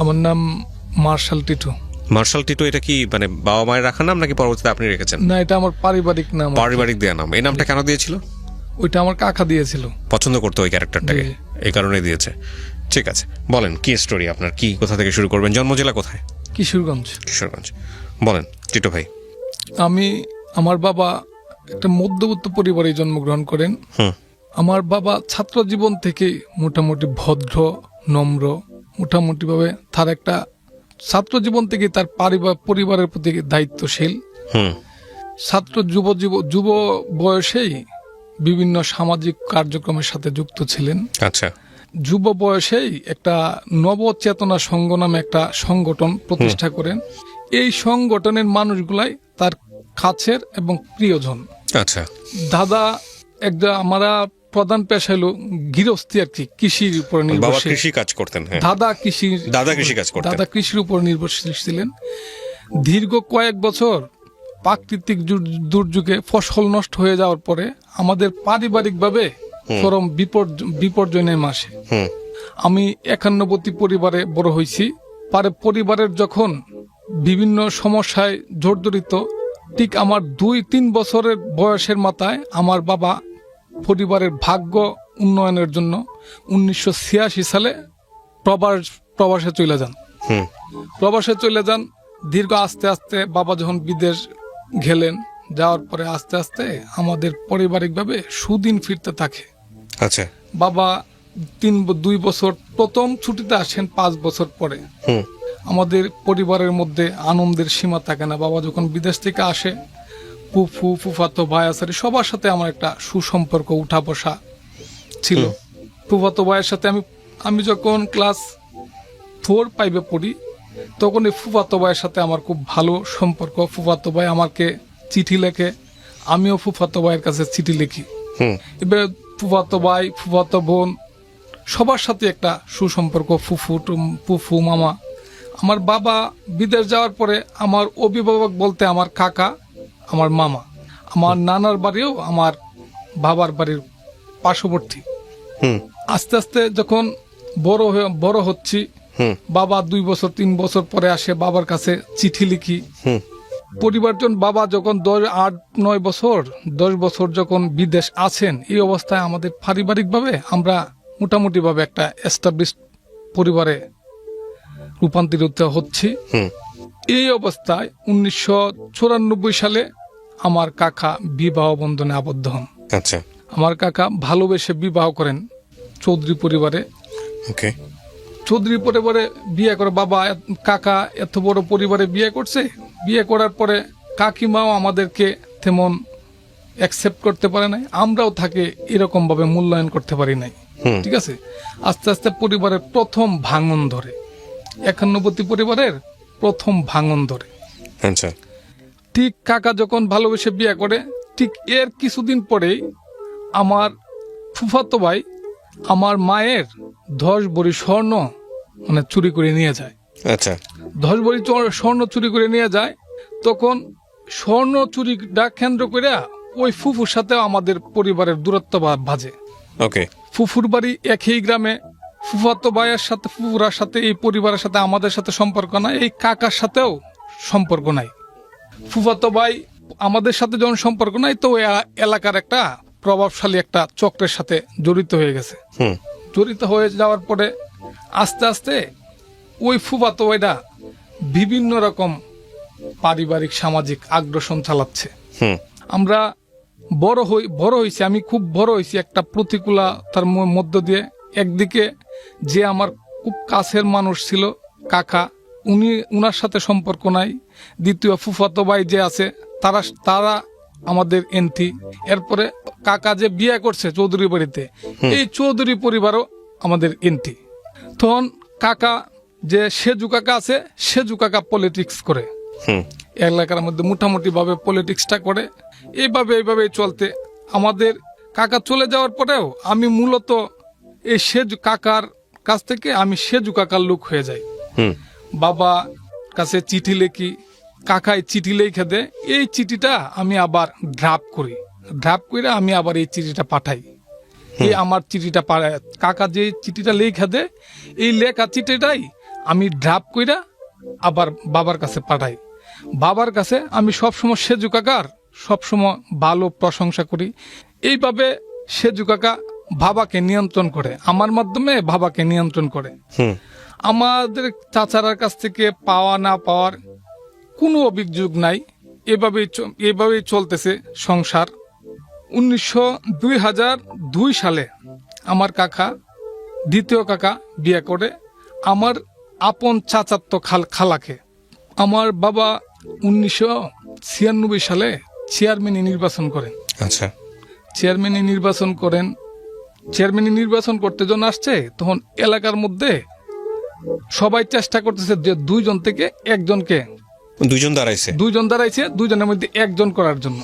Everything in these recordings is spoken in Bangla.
আমার নাম মার্শাল টিটু। মার্শাল টিটু, এটা কি মানে বাবা মায়ের রাখা নাম নাকি পরবর্তীতে আপনি রেখেছেন? না, এটা আমার পারিবারিক নাম। পারিবারিক দেয়া নাম। এই নামটা কেন দিয়েছিল? ওইটা আমার কাকা দিয়েছিল। পছন্দ করতো ওই ক্যারেক্টারটাকে, এই কারণে দিয়েছে। ঠিক আছে, বলেন কি স্টোরি আপনার, কি কোথা থেকে শুরু করবেন? জন্ম জেলা কোথায়? কিশোরগঞ্জ। কিশোরগঞ্জ। বলেন টিটু ভাই। আমার বাবা একটা মধ্যবিত্ত পরিবারে জন্মগ্রহণ করেন। আমার বাবা ছাত্র জীবন থেকে মোটামুটি ভদ্র, নম্র, মোটামুটি ভাবে তার একটা ছাত্র জীবন থেকে তার পরিবারের প্রতি দায়িত্বশীল। ছাত্র যুব বয়সেই বিভিন্ন সামাজিক কার্যক্রমের সাথে যুক্ত ছিলেন। আচ্ছা। যুব বয়সেই একটা নবচেতনা সংঘ নামে একটা সংগঠন প্রতিষ্ঠা করেন। এই সংগঠনের মানুষগুলাই তার কাছের এবং প্রিয়জন। আচ্ছা। দাদা আমরা প্রধান পেশা হলো গৃহস্থী আর কি, কৃষির উপর নির্ভরশীল। কৃষি কাজ করতেন। দাদা কৃষির উপর নির্ভরশীল ছিলেন। দীর্ঘ কয়েক বছর প্রাকৃতিক দুর্যোগে ফসল নষ্ট হয়ে যাওয়ার পরে আমাদের পারিবারিকভাবে চরম বিপর্যয় নেমে আসে। আমি একান্নবর্তী পরিবারে বড় হয়েছি। পরিবারের যখন বিভিন্ন সমস্যায় জর্জরিত, ঠিক আমার 2-3 বছরের বয়সের মাথায় আমার বাবা পরিবারের ভাগ্য উন্নয়নের জন্য 1986 সালে প্রবাসে চলে যান। দীর্ঘ আস্তে আস্তে বাবা যখন বিদেশ গেলেন, যাওয়ার পরে আস্তে আস্তে আমাদের পারিবারিকভাবে সুদিন ফিরতে থাকে। আচ্ছা। বাবা 2 বছর প্রথম ছুটিতে আসেন, 5 বছর পরে। আমাদের পরিবারের মধ্যে আনন্দের সীমা থাকে না। বাবা যখন বিদেশ থেকে আসে, ফুফাতো ভাই আসারি সবার সাথে আমার একটা সুসম্পর্ক, উঠা বসা ছিল। ফুফাতো ভাইয়ের সাথে আমি যখন ক্লাস 4-5 পড়ি, তখন এই ফুফাতো ভাইয়ের সাথে আমার খুব ভালো সম্পর্ক। ফুফাতো ভাই আমাকে চিঠি লেখে, আমিও ফুফাতো ভাইয়ের কাছে চিঠি লিখি। এবার ফুফাতো ভাই, ফুফাতো বোন সবার সাথে একটা সুসম্পর্ক, ফুফু মামা। আমার বাবা বিদেশ যাওয়ার পরে আমার অভিভাবক বলতে আমার কাকা, আমার মামা। আমার নানার বাড়িও আমার বাবার বাড়ির পার্শ্ববর্তী। আস্তে আস্তে যখন বড় হচ্ছি, বাবা 2 বছর 3 বছর পরে আসে, বাবার কাছে চিঠি লিখি। পরিবারজন বাবা যখন 8-9 বছর 10 বছর যখন বিদেশ আছেন, এই অবস্থায় আমাদের পারিবারিকভাবে আমরা মোটামুটি ভাবে একটা এস্টাবলিশ পরিবারে রূপান্তরিত হচ্ছি। এই অবস্থায় 1994 সালে আমার কাকা বিবাহ বন্ধনে আবদ্ধ হন। আচ্ছা। আমার কাকা ভালোবেসে বিবাহ করেন চৌধুরী পরিবারে। চৌধুরী পরিবারে বিয়ে করে বাবা, কাকা এত বড় পরিবারে বিয়ে করছে। বিয়ে করার পরে কাকিমাও আমাদেরকে তেমন অ্যাকসেপ্ট করতে পারে নাই, আমরাও তাকে এরকম ভাবে মূল্যায়ন করতে পারি নাই। ঠিক আছে, আস্তে আস্তে পরিবারের প্রথম ভাঙন ধরে, একান্নবর্তী পরিবারের প্রথম ভাঙন ধরে। আচ্ছা। ঠিক কাকা যখন ভালোবেসে বিয়ে করে, ঠিক এর কিছুদিন পরেই আমার ফুফাতো ভাই আমার মায়ের 10 ভরি স্বর্ণ চুরি করে নিয়ে যায়। আচ্ছা। 10 ভরি স্বর্ণ চুরি করে নিয়ে যায়। তখন স্বর্ণ চুরিটা কেন্দ্র করে ওই ফুফুর সাথে আমাদের পরিবারের দূরত্ব বাজে। ফুফুর বাড়ি একই গ্রামে। ফুফাতো ভাইয়ের সাথে, ফুফুরার সাথে, এই পরিবারের সাথে আমাদের সাথে সম্পর্ক নাই, এই কাকার সাথেও সম্পর্ক নাই। ফুফাতো ভাই আমাদের সাথে যখন সম্পর্ক নাই, তো এলাকার একটা প্রভাবশালী একটা চক্রের সাথে জড়িত হয়ে গেছে। জড়িত হয়ে যাওয়ার পরে আস্তে আস্তে ওই ফুফাতো ভাইটা বিভিন্ন রকম পারিবারিক সামাজিক আগ্রাসন চালাচ্ছে। আমরা বড় হয়েছি, আমি খুব বড় হয়েছি একটা প্রতিকূলতার মধ্য দিয়ে। একদিকে যে আমার খুব কাছের মানুষ ছিল কাকা, উনার সাথে সম্পর্ক নাই। দ্বিতীয় ফুফাতো ভাই যে আছে, তারা আমাদের এন্টি। এরপরে কাকা যে বিয়ে করছে চৌধুরী বাড়িতে, এই চৌধুরী পরিবারও আমাদের এন্টি। তখন কাকা যে সেজু কাকা আছে, সেজু কাকা পলিটিক্স করে, এলাকার মধ্যে মোটামুটি ভাবে পলিটিক্সটা করে। এইভাবে চলতে আমাদের কাকা চলে যাওয়ার পরেও আমি মূলত এই সেজু কাকার কাছ থেকে আমি সেজু কাকার লোক হয়ে যাই। বাবা কাছে চিঠি লিখি, কাকায় চিঠি লিখে দেয়। এই চিঠিটা আমি আবার ড্রাফট করে আমি আবার এই চিঠিটা পাঠাই। এই আমার চিঠিটা কাকা যে চিঠিটা লিখে দেয়, এই লেখা চিঠিটাই আমি ড্রাপ কইরা আবার বাবার কাছে পাঠাই। বাবার কাছে আমি সবসময় সেজু কাকার সবসময় ভালো প্রশংসা করি। এইভাবে সেজু কাকা বাবাকে নিয়ন্ত্রণ করে, আমার মাধ্যমে বাবাকে নিয়ন্ত্রণ করে। আমাদের চাচারার কাছ থেকে পাওয়া না পাওয়ার কোনো অভিযোগ নাই। এভাবেই চলতেছে সংসার। 2002 সালে আমার কাকা, দ্বিতীয় কাকা বিয়ে করে আমার আপন চাচাতো খালাকে। আমার বাবা 1996 সালে চেয়ারম্যানই নির্বাচন করেন। আচ্ছা, চেয়ারম্যানই নির্বাচন করতে যখন আসছে, তখন এলাকার মধ্যে সবাই চেষ্টা করতেছে যে 2 জন থেকে 1 জনকে, 2 জন দাঁড়াইছে, 2 জন দাঁড়াইছে, 2 জনের মধ্যে 1 জন করার জন্য।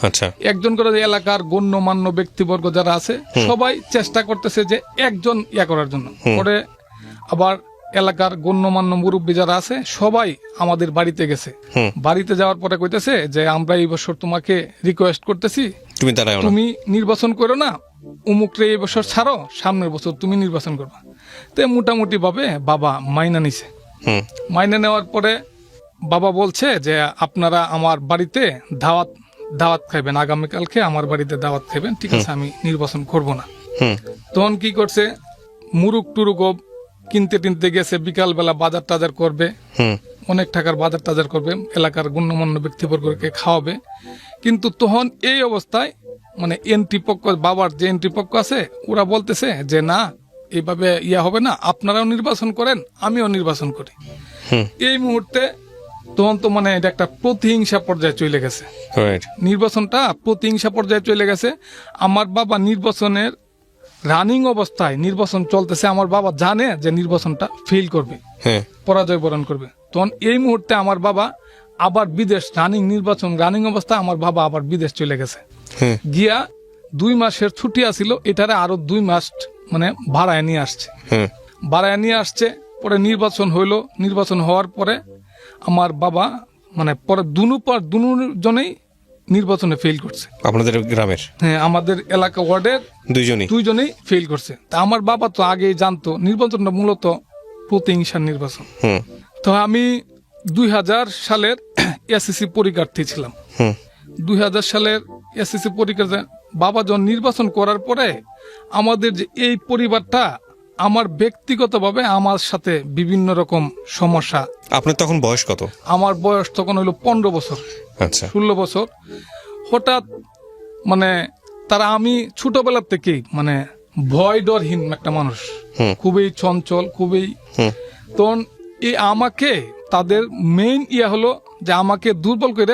আচ্ছা, 1 জন করে এলাকার গণ্যমান্য ব্যক্তিবর্গ যারা আছে সবাই চেষ্টা করতেছে যে 1 জন করার জন্য। পরে আবার এলাকার গণ্যমান্য মুরব্বী যারা আছে সবাই আমাদের বাড়িতে গেছে। বাড়িতে যাওয়ার পরে কইতেছে যে আমরা এই বছর তোমাকে রিকোয়েস্ট করতেছি, তুমি নির্বাচন করো না, উমুকরে এই বছর ছাড়ো, সামনের বছর তুমি নির্বাচন করবা। তো মোটামুটি ভাবে বাবা মাইনা নিছে। মাইনা নেওয়ার পরে বাবা বলছে যে আপনারা আমার বাড়িতে দাওয়াত খাইবেন, আগামীকালকে আমার বাড়িতে দাওয়াত খাইবেন, ঠিক আছে, আমি নির্বাচন করব না। তখন কি করছে, মুরুক টুরুক কিনতে টিনতে গেছে, বিকালবেলা বাজার টাজার করবে, অনেক টাকার বাজার টাজার করবে, এলাকার গণ্যমান্য ব্যক্তিবর্গকে খাওয়াবে। কিন্তু তখন এই অবস্থায় মানে এন্ট্রি পক্ষ, বাবার যে এন্ট্রি পক্ষ আছে, ওরা বলতেছে যে না, এইভাবে হবে না, আপনারাও নির্বাচন করেন, আমিও নির্বাচন করি। এই মুহূর্তে তখন তো মানে এটা একটা প্রতিহিংসা পর্যায়ে চলে গেছে। নির্বাচনটা প্রতিহিংসা পর্যায়ে চলে গেছে। আমার বাবা নির্বাচনের রানিং অবস্থায়, নির্বাচন চলতেছে, আমার বাবা জানে যে নির্বাচনটা ফেল করবে, পরাজয় বরণ করবে। তখন এই মুহূর্তে আমার বাবা আবার বিদেশ, রানিং অবস্থায় আমার বাবা আবার বিদেশ চলে গেছে। গিয়া 2 মাসের ছুটি আসিল, এটারে আরো 2 মাস মানে ভাড়ায় নিয়ে আসছে। পরে নির্বাচন হইলো। নির্বাচন হওয়ার পরে আমার বাবা মানে পরে দুজনেই নির্বাচনে ফেল করছে। আপনাদের গ্রামের? হ্যাঁ, আমাদের এলাকা ওয়ার্ডের 2 জনেই ফেল করছে। তা আমার বাবা তো আগেই জানতো নির্বাচনটা মূলত প্রতিহিংসার নির্বাচন। তো আমি 2000 সালের এসএসসি পরীক্ষার্থী ছিলাম। 2000 সালের এসএসসি পরীক্ষা বাবা যখন নির্বাচন করার পরে আমাদের যে এই পরিবারটা আমার ব্যক্তিগতভাবে আমার সাথে বিভিন্ন রকম সমস্যা। আপনার তখন বয়স কত? আমার বয়স তখন হলো 15 বছর। আচ্ছা, 16 বছর। হঠাৎ মানে তারা, আমি ছোটবেলার থেকেই মানে ভয় ডরহীন একটা মানুষ, খুবই চঞ্চল, খুবই। তখন আমাকে তাদের মেইন হলো যে আমাকে দুর্বল করে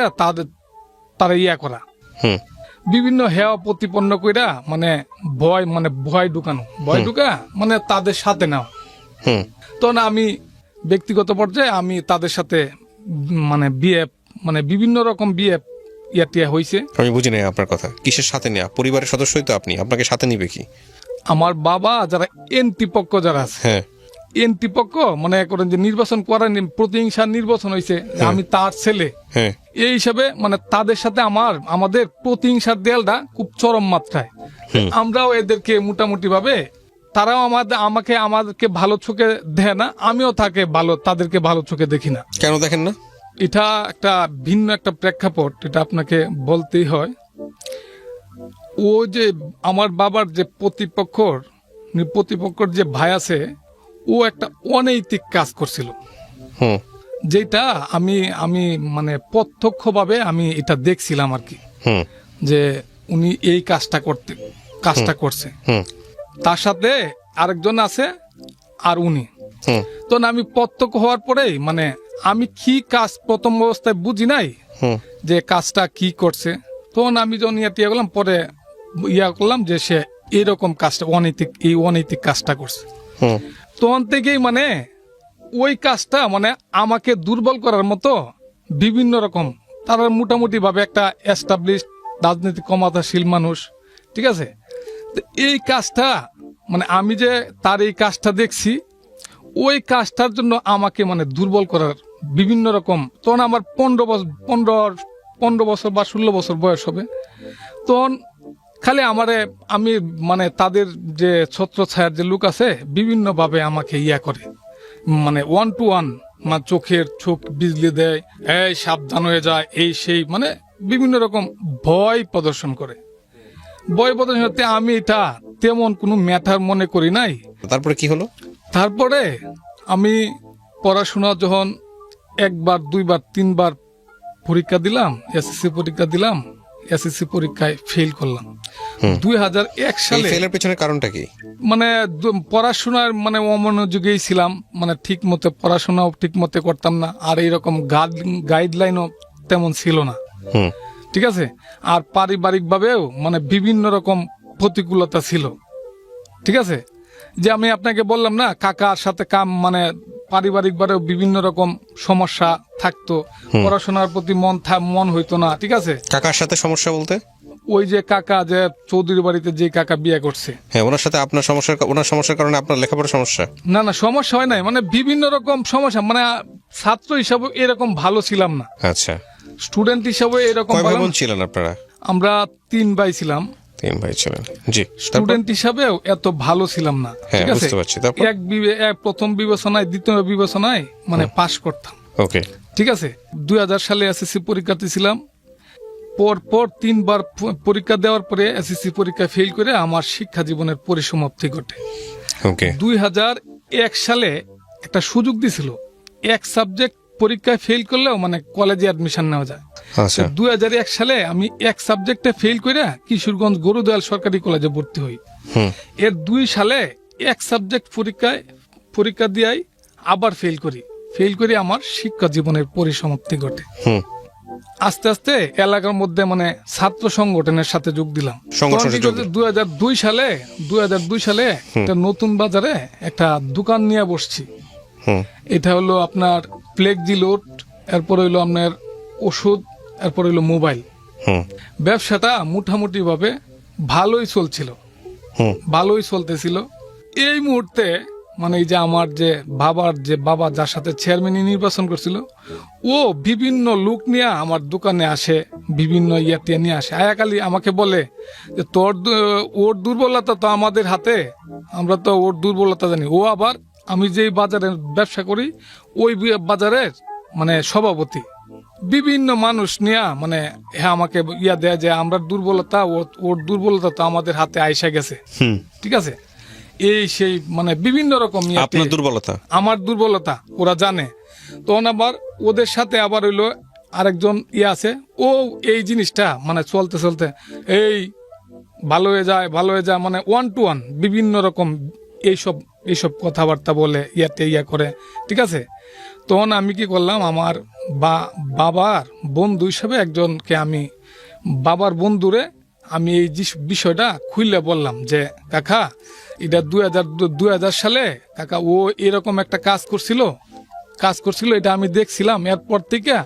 তারা করা, বিভিন্ন হেয়া প্রতিপন্ন কইরা মানে ভয় ঢুকানো, মানে তাদের সাথে নেওয়া। তখন আমি ব্যক্তিগত পর্যায়ে আমি তাদের সাথে মানে বিয়ে, মানে বিভিন্ন রকম বিয়ে টিয়া হয়েছে। আমি বুঝি নাই আপনার কথা। কিসের সাথে নেওয়া? পরিবারের সদস্যই তো আপনি, আপনাকে সাথে নিবে কি? আমার বাবা যারা এনটি পক্ষ যারা আছে, এনটি পক্ষ মনে করেন যে নির্বাচন করার প্রতিহিংসার নির্বাচন হয়েছে, আমি তার ছেলে, এই হিসাবে মানে তাদের সাথে আমাদের প্রতিহিংসার দেয়ালটা খুব চরম মাত্রায়। আমরাও এদেরকে মোটামুটি ভাবে, তারাও আমাদেরকে ভালো চোখে দেখে না, আমিও তাদেরকে ভালো চোখে দেখি না। কেন দেখেন না? এটা একটা ভিন্ন একটা প্রেক্ষাপট, এটা আপনাকে বলতেই হয়। ও যে আমার বাবার যে প্রতিপক্ষর যে ভাই আছে, ও একটা অনৈতিক কাজ করছিল, যেটা আমি মানে প্রত্যক্ষভাবে আমি এটা দেখছিলাম আর কি, যে উনি এই কাজটা করছে, তার সাথে আরেকজন আছে আর উনি। তো আমি প্রত্যক্ষ হওয়ার পরেই মানে আমি কি কাজ প্রথম অবস্থায় বুঝি নাই যে কাজটা কি করছে। তখন আমি যখন করলাম, পরে করলাম যে সে এরকম কাজটা অনৈতিক কাজটা করছে। তখন থেকেই মানে ওই কাজটা মানে আমাকে দুর্বল করার মতো বিভিন্ন রকম, তারা মোটামুটি ভাবে একটা এস্টাবলিশ রাজনৈতিক ক্ষমতাশীল মানুষ, ঠিক আছে। এই কাজটা মানে আমি যে তার এই কাজটা দেখছি, ওই কাজটার জন্য আমাকে মানে দুর্বল করার বিভিন্ন রকম। তখন আমার 15 বছর বা 16 বছর বয়স হবে। তখন খালি আমি মানে তাদের যে ছত্রছায়ার যে লোক আছে, বিভিন্ন ভাবে আমাকে করে মানে 1 to 1, মানে চোখ বিজলি দেয়, এই সাবধান হয়ে যায়, এই সেই, মানে বিভিন্ন রকম ভয় প্রদর্শন করে। ভয় প্রদর্শন করতে আমি এটা তেমন কোনো ম্যাটার মনে করি নাই। তারপরে কি হলো? তারপরে আমি পড়াশোনা যখন 1 বার 2 বার 3 বার পরীক্ষা দিলাম, এসএসসি পরীক্ষা দিলাম, এসএসসি পরীক্ষায় ফেল করলাম। 2001 সালে। ফেলের পেছনে কারণটা কি? মানে পড়াশোনার মানে অমনোযোগী ছিলাম, মানে ঠিক মতো পড়াশোনাও ঠিক মতো করতাম না, আর এইরকম গাইডলাইনও তেমন ছিল না, ঠিক আছে। আর পারিবারিক ভাবেও মানে বিভিন্ন রকম প্রতিকূলতা ছিল, ঠিক আছে। যে আমি আপনাকে বললাম না, কাকার সাথে মানে পারিবারিক ভাবেও বিভিন্ন রকম সমস্যা থাকতো, পড়াশোনার প্রতি মন হইতো না, ঠিক আছে। কাকার সাথে সমস্যা বলতে? ওই যে কাকা, যে চৌধুরী বাড়িতে যে কাকা বিয়ে করছে, হ্যাঁ, ওনার সাথে আপনার ওনার সমস্যার কারণে আপনার লেখাপড়ার সমস্যা? না না, সমস্যা হয় নাই, মানে বিভিন্ন রকম সমস্যা, মানে ছাত্র হিসাবে এরকম ভালো ছিলাম না। আচ্ছা, স্টুডেন্ট হিসাবে এরকম। কয় ভাই বোন ছিলেন আপনারা? আমরা 3 ভাই ছিলাম। 3 ভাই ছিলেন, জি। স্টুডেন্ট হিসাবেও এত ভালো ছিলাম না, ঠিক আছে। বুঝতে পারছি। তারপর প্রথম বিবেচনায়, দ্বিতীয় বিবেচনায় মানে পাশ করতাম, ওকে, ঠিক আছে। 2000 সালে এসএসসি পরীক্ষাতে ছিলাম। পর 3 বার পরীক্ষা দেওয়ার পরে এসএসসি পরীক্ষা ফেল করে আমার শিক্ষা জীবনের পরিসমাপ্তি ঘটে। ওকে। 2001 সালে একটা সুযোগ দিছিল, এক সাবজেক্ট পরীক্ষায় ফেল করলেও মানে কলেজে অ্যাডমিশন নেওয়া যায়। আচ্ছা। 2001 সালে আমি এক সাবজেক্টে ফেল করে কিশোরগঞ্জ গরুদয়াল সরকারি কলেজে ভর্তি হই। এর 2 সালে এক সাবজেক্ট পরীক্ষা দিয়াই আবার ফেল করি আমার শিক্ষা জীবনের পরিসমাপ্তি ঘটে। আস্তে আস্তে এলাকার মধ্যে মানে ছাত্র সংগঠনের সাথে যোগ দিলাম। 2002 সালে একটা নতুন বাজারে একটা দোকান নিয়ে বসছি। এটা হলো আপনার ফ্লেক্সিলোড, এরপর হইলো আপনার ওষুধ, এরপর হইলো মোবাইল। ব্যবসাটা মোটামুটি ভাবে ভালোই চলতেছিল। এই মুহূর্তে মানে এই যে আমার যে বাবা যার সাথে চেয়ারম্যানই নির্বাচন করছিল, ও বিভিন্ন লোক নিয়ে আমার দোকানে আসে, বিভিন্ন ইয়াটিয়া নিয়ে আসে। আয়াকালি আমাকে বলে যে ওর দুর্বলতা তো আমাদের হাতে, আমরা তো ওর দুর্বলতা জানি। ও আবার আমি যেই বাজারে ব্যবসা করি ওই বাজারের মানে সভাপতি। বিভিন্ন মানুষ নিয়ে মানে হ্যাঁ আমাকে দেয় যে আমরা দুর্বলতা, ওর দুর্বলতা তো আমাদের হাতে আইসা গেছে, ঠিক আছে। এই সেই মানে বিভিন্ন রকম আমার দুর্বলতা ওরা জানে। তখন আবার ওদের সাথে আবার হইলো আরেকজন আছে, ও এই জিনিসটা মানে চলতে এই ভালো হয়ে যায় মানে 1 to 1 বিভিন্ন রকম এইসব কথাবার্তা বলে ইয়া করে, ঠিক আছে। তখন আমি কি করলাম, আমার বাবার বন্ধু হিসাবে একজনকে বাবার বন্ধুরে আমি এই বিষয়টা খুললে বললাম যে কাকা, এটা 2000 সালে কাকা ও এরকম একটা কাজ করছিল, এটা আমি দেখছিলাম। এরপর থেকে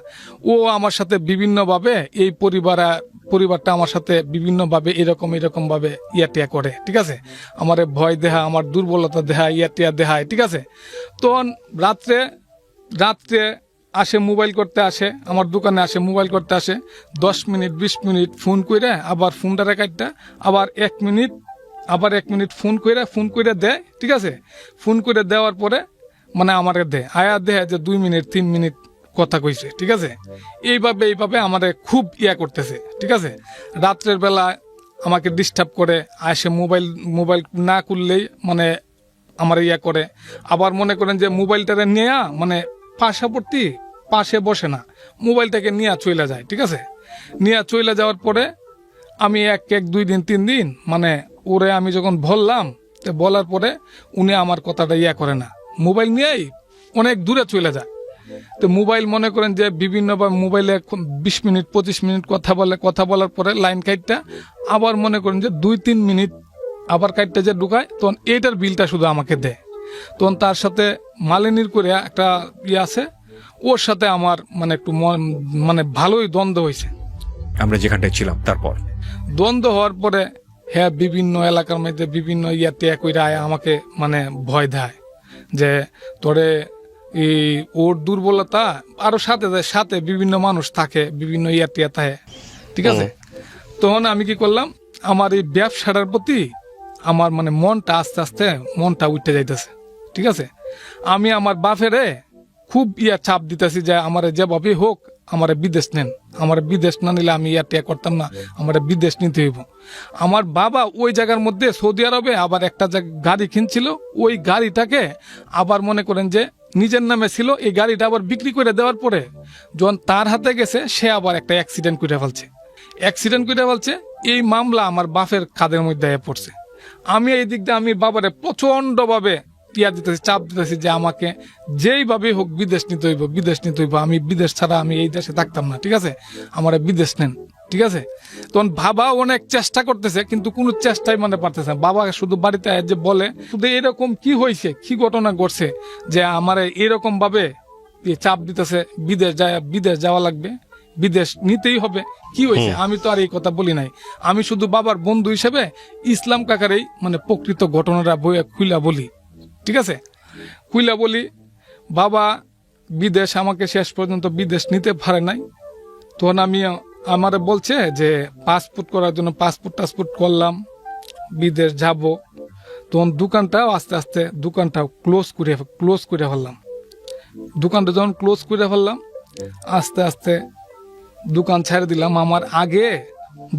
ও আমার সাথে বিভিন্নভাবে এই পরিবারটা আমার সাথে বিভিন্নভাবে এরকম ভাবে ইয়াটিয়া করে, ঠিক আছে। আমারে ভয় দেহা, আমার দুর্বলতা দেহা, ইয়াটিয়া দেহায়, ঠিক আছে। তখন রাত্রে আসে মোবাইল করতে আসে, আমার দোকানে আসে মোবাইল করতে আসে, 10 মিনিট 20 মিনিট ফোন করে আবার ফোনটা রেখাইটা আবার 1 মিনিট ফোন করে দেয়, ঠিক আছে। ফোন করে দেওয়ার পরে মানে আমাকে দেয় যে 2 মিনিট 3 মিনিট কথা কইছে, ঠিক আছে। এইভাবে আমারে খুব করতেছে, ঠিক আছে। রাত্রের বেলা আমাকে ডিস্টার্ব করে, আসে মোবাইল না করলেই মানে আমার করে। আবার মনে করেন যে মোবাইলটারে নিয়ে মানে পাশে বসে না, মোবাইলটাকে নিয়ে চলে যায়, ঠিক আছে। নিয়ে চলে যাওয়ার পরে আমি 2 দিন 3 দিন মানে ওরে আমি যখন বলার পরে উনি আমার কথাটা করে না, মোবাইল নিয়েই অনেক দূরে চলে যায়। তো মোবাইল মনে করেন যে বিভিন্নভাবে মোবাইলে 20 মিনিট 25 মিনিট কথা বলার পরে লাইন কাটটা আবার মনে করেন যে 2-3 মিনিট আবার কাটটা যে ঢুকায়, তখন এইটার বিলটা শুধু আমাকে দেয়। তখন তার সাথে মালিনীর করে একটা আছে, ওর সাথে আমার মানে একটু মানে ভালোই দ্বন্দ্ব হয়েছে। আমরা যেখানটায় ছিলাম তারপর দ্বন্দ্ব হওয়ার পরে হ্যাঁ বিভিন্ন এলাকার মধ্যে বিভিন্ন আমাকে মানে ভয় দেয় যে তোরে ওর দুর্বলতা, আরো সাথে বিভিন্ন মানুষ থাকে, বিভিন্ন থাকে, ঠিক আছে। তখন আমি কি করলাম, আমার এই ব্যবসাটার প্রতি আমার মানে মনটা আস্তে আস্তে উঠে যাইতেছে, ঠিক আছে। আমি আমার বাপেরে খুব চাপ দিতেছি যে আমার যেভাবে হোক আমার বিদেশ নেন, আমার বিদেশ না নিলে আমি টিয়া করতাম না, আমার বিদেশ নিতে হইব। আমার বাবা ওই জায়গার মধ্যে সৌদি আরবে আবার একটা গাড়ি কিনছিল, ওই গাড়িটাকে আবার মনে করেন যে নিজের নামে ছিল, এই গাড়িটা আবার বিক্রি করে দেওয়ার পরে যখন তার হাতে গেছে সে আবার একটা অ্যাক্সিডেন্ট করে ফেলছে। এই মামলা আমার বাপের কাঁধের মধ্যে পড়ছে। আমি এই দিক দিয়ে আমি বাবারে প্রচন্ড ভাবে চাপ দিতেছি যে আমাকে যেইভাবে হোক বিদেশ নিতে হইব, আমি বিদেশ ছাড়া আমি এই দেশে থাকতাম না, ঠিক আছে, আমার বিদেশ নেন, ঠিক আছে। তখন বাবা অনেক চেষ্টা করতেছে কিন্তু কোনো চেষ্টাই মানে পারতেছে না। বাবা শুধু বাড়িতে যে বলে শুধু এরকম কি হয়েছে, কি ঘটনা ঘটছে যে আমার এরকম ভাবে চাপ দিতেছে বিদেশ যাওয়া লাগবে, বিদেশ নিতেই হবে, কি হয়েছে। আমি তো আর এই কথা বলি নাই, আমি শুধু বাবার বন্ধু হিসেবে ইসলাম কাকার এই মানে প্রকৃত ঘটনাটা বইয়ে খুইলা বলি, ঠিক আছে, খুইলা বলি। বাবা বিদেশ আমাকে শেষ পর্যন্ত বিদেশ নিতে পারে নাই। তখন আমি আমারে বলছে যে পাসপোর্ট করার জন্য পাসপোর্ট করলাম, বিদেশ যাব। তখন দোকানটাও আস্তে আস্তে দোকানটাও ক্লোজ করে ফেললাম। দোকানটা যখন ক্লোজ করে ফেললাম আস্তে আস্তে দোকান ছেড়ে দিলাম। আমার আগে